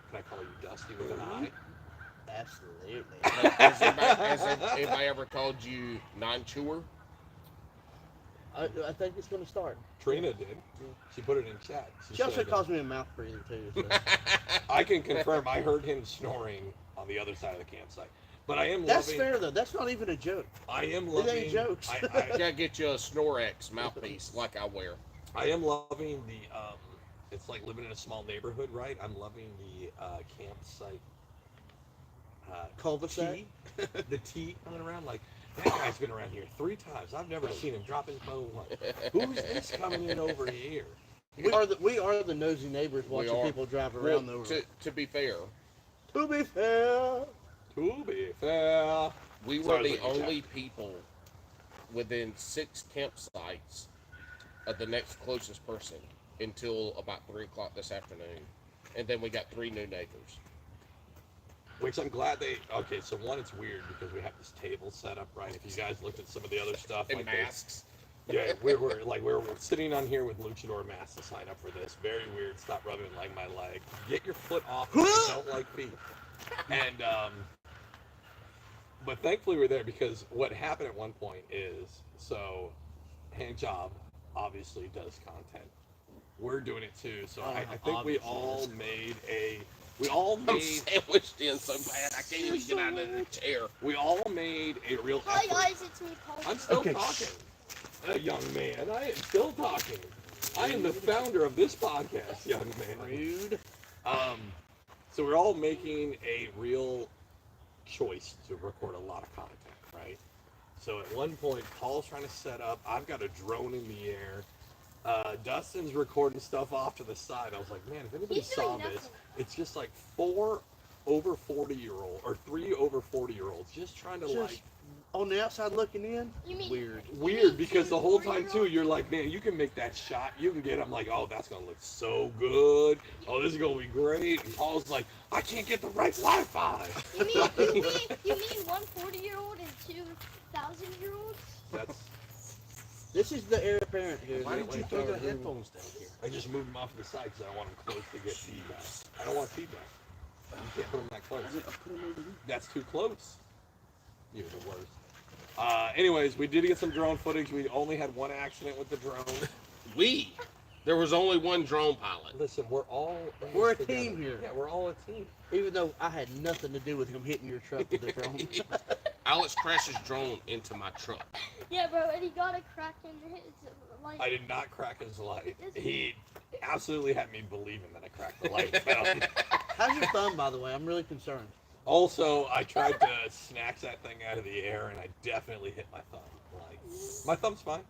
Can I call you Dusty with an I? Absolutely. Has anybody ever called you non-chewer? I think it's going to start. Trina did. She put it in chat. She also said, calls me a mouth breather too. So. I can confirm. I heard him snoring on the other side of the campsite. But I am That's loving. fair though. That's not even a joke. I am It loving. ain't jokes. You gotta get you a Snorex mouthpiece like I wear. I am loving the. It's like living in a small neighborhood, right? I'm loving the campsite. Cul-de-sac. Tea. The tea coming around. Like that guy's been around here 3 times. I've never seen him drop his phone once. Who's this coming in over here? We are the nosy neighbors watching people drive around Well, over. to be fair, To be fair. To be fair. we were Sorry, the look at only people within 6 campsites of the next closest person until about 3 o'clock this afternoon. And then we got 3 new neighbors. Which I'm glad they. Okay, so one, it's weird because we have this table set up, right? If you guys looked at some of the other stuff, And like masks. yeah, we're sitting on here with luchador masks to sign up for this. Very weird. Stop rubbing like my leg. Get your foot off if you don't like feet. And but thankfully we're there because what happened at one point is so Hand Job obviously does content. We're doing it too. So I think we all made a. We all I'm made. sandwiched in so bad I can't even get out of the chair. We all made a real Hi effort. guys, it's me, Paul. I'm still Okay. talking. A young man. I am still talking. I am the founder of this podcast, young man. Rude. So we're all making a real choice to record a lot of content, right? So at one point, Paul's trying to set up. I've got a drone in the air. Dustin's recording stuff off to the side. I was like, man, if anybody He's doing saw this, nothing. it's just like 4 over 40-year-old or 3 over 40-year-olds just trying to Just like on the outside looking in. You mean weird because the whole time too you're like, man, you can make that shot, you can get. I'm like, oh, that's gonna look so good. Oh, this is gonna be great. And Paul's like, I can't get the right Wi-Fi. You mean one 40-year-old and 2 1,000-year-olds? That's. This is the heir apparent here. Why did you throw the headphones down here? I just moved them off to the side because I don't want them close to get feedback. I don't want feedback. You can't put them that close. That's too close. You're the worst. Anyways, we did get some drone footage. We only had one accident with the drone. There was only one drone pilot. Listen, we're all We're a together. team here. Yeah, we're all a team. Even though I had nothing to do with him hitting your truck with the drone. Alex crashed his drone into my truck. Yeah, bro, and he got a crack in his light. I did not crack his light. He absolutely had me believing that I cracked the light. How's your thumb, by the way? I'm really concerned. Also, I tried to snatch that thing out of the air, and I definitely hit my thumb. Like, my thumb's fine.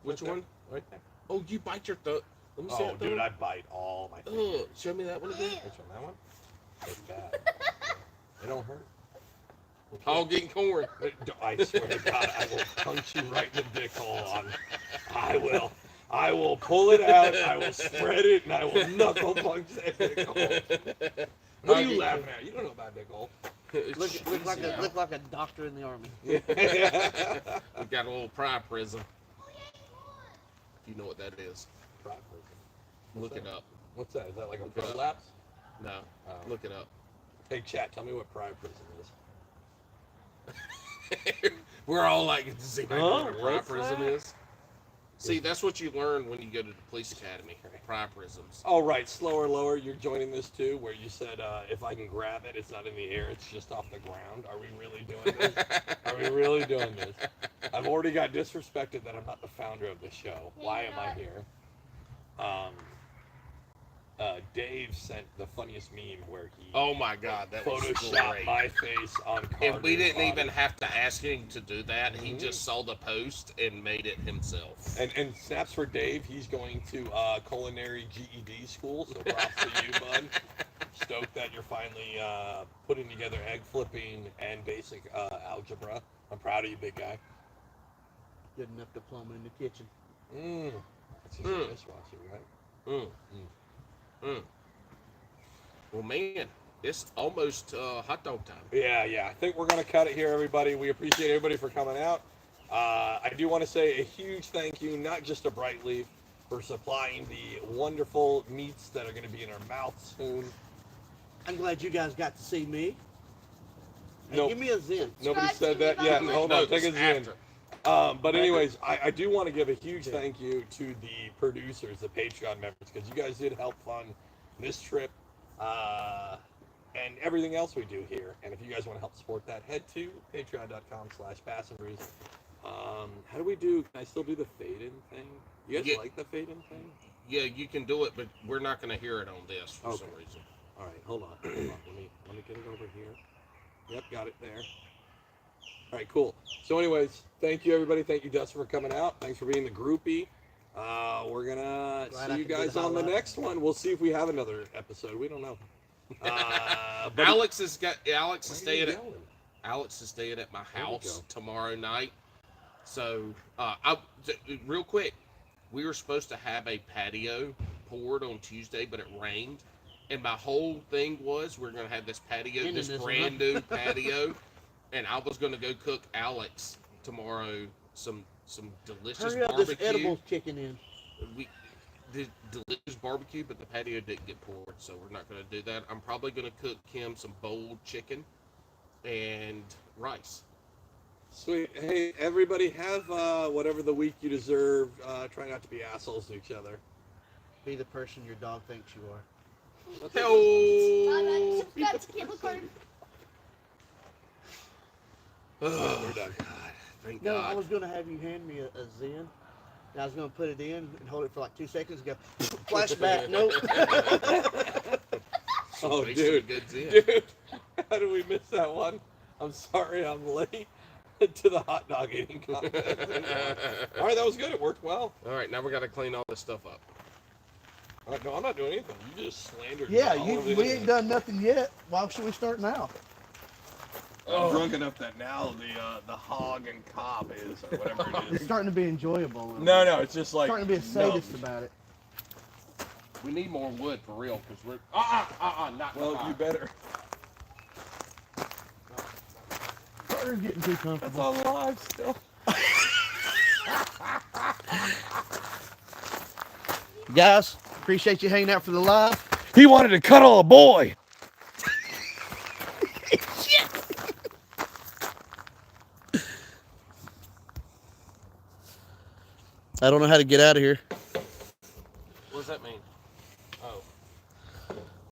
Which Right there. one? Right there. Oh, you bite your thumb. Let me see Oh, that dude, thumb. I bite all my fingers. Ugh, show me that one again. Which one? That one? It's bad. It don't hurt. All getting corn. I swear to God, I will punch you right in the dick hole on. I will. I will pull it out. I will spread it, and I will knuckle punch that dick hole. What are you laughing at? You don't know about dick hole. Look like a doctor in the army. We got a little pride prism. You know what that is? Pride prism. Look it up. What's that? Is that like a Look it up. prolapse? No, Oh. look it up. Hey, chat, tell me what pride prism is. We're all like, does anybody know what a Huh? pride What's prism that? is? See, that's what you learn when you go to the police academy. Pride prisms. Oh, right. Slower, lower. You're joining this too, where you said if I can grab it, it's not in the air, it's just off the ground. Are we really doing this? Are we really doing this? I've already got disrespected that I'm not the founder of the show. Yeah, Why you're am I not. here? Dave sent the funniest meme where he Oh my God, that was photoshopped great. my face on Carter's And we didn't body. even have to ask him to do that. He Mhm. just saw the post and made it himself. And snaps for Dave. He's going to culinary GED school, so props to you, bud. Stoked that you're finally putting together egg flipping and basic algebra. I'm proud of you, big guy. Good enough diploma in the kitchen. That's just a dishwasher, right? Well, man, it's almost hot dog time. Yeah. I think we're going to cut it here, everybody. We appreciate everybody for coming out. I do want to say a huge thank you, not just to Brightleaf, for supplying the wonderful meats that are going to be in our mouths soon. I'm glad you guys got to see me. Hey, Nope. give me a Zen. Nobody Subscribe said to that me, yet. by the way. Hold No, on, take a it's Zen. after. But anyways, I do want to give a huge thank you to the producers, the Patreon members, because you guys did help fund this trip and everything else we do here. And if you guys want to help support that, head to patreon.com/bassandbrews. How do we do? Can I still do the fade-in thing? You guys Yeah. like the fade-in thing? Yeah, you can do it, but we're not going to hear it on this for some reason. All right, hold on. Let me get it over here. Yep, got it there. All right, cool. So anyways, thank you, everybody. Thank you, Dustin, for coming out. Thanks for being the groupie. We're going to Glad see I you could do guys the on the highlight. next one. We'll see if we have another episode. We don't know. But Alex is staying at yelling? Alex is staying at my we house go. tomorrow night. So, real quick, we were supposed to have a patio poured on Tuesday, but it rained. And my whole thing was we're going to have this patio, Ending this this, brand huh? new patio. And I was going to go cook Alex tomorrow some delicious Hurry up, this barbecue. edible's kicking in. The delicious barbecue, but the patio didn't get poured, so we're not going to do that. I'm probably going to cook him some boiled chicken and rice. Sweet. Hey, everybody, have whatever the week you deserve. Try not to be assholes to each other. Be the person your dog thinks you are. Hello. Subscribe to Can't Look Carter. Oh, We're done. thank No, God. I was going to have you hand me a Zen. And I was going to put it in and hold it for like 2 seconds and go, flashback, nope. Oh, Wasted dude. a good Zen. Dude, how did we miss that one? I'm sorry I'm late to the hot dog eating contest. All right, that was good. It worked well. All right, now we got to clean all this stuff up. No, I'm not doing anything. You just slandered me Yeah, all over the we internet. ain't done nothing yet. Why should we start now? I'm drunk enough that now the hog and cob is, or whatever it It's is. starting to be enjoyable. a little No, bit. it's just like Starting to be a sadist numbed. about it. We need more wood for real, because we're not. Well, you better. Carter's getting too It's comfortable. on live still. Guys, appreciate you hanging out for the live. He wanted to cuddle a boy. I don't know how to get out of here. What does that mean?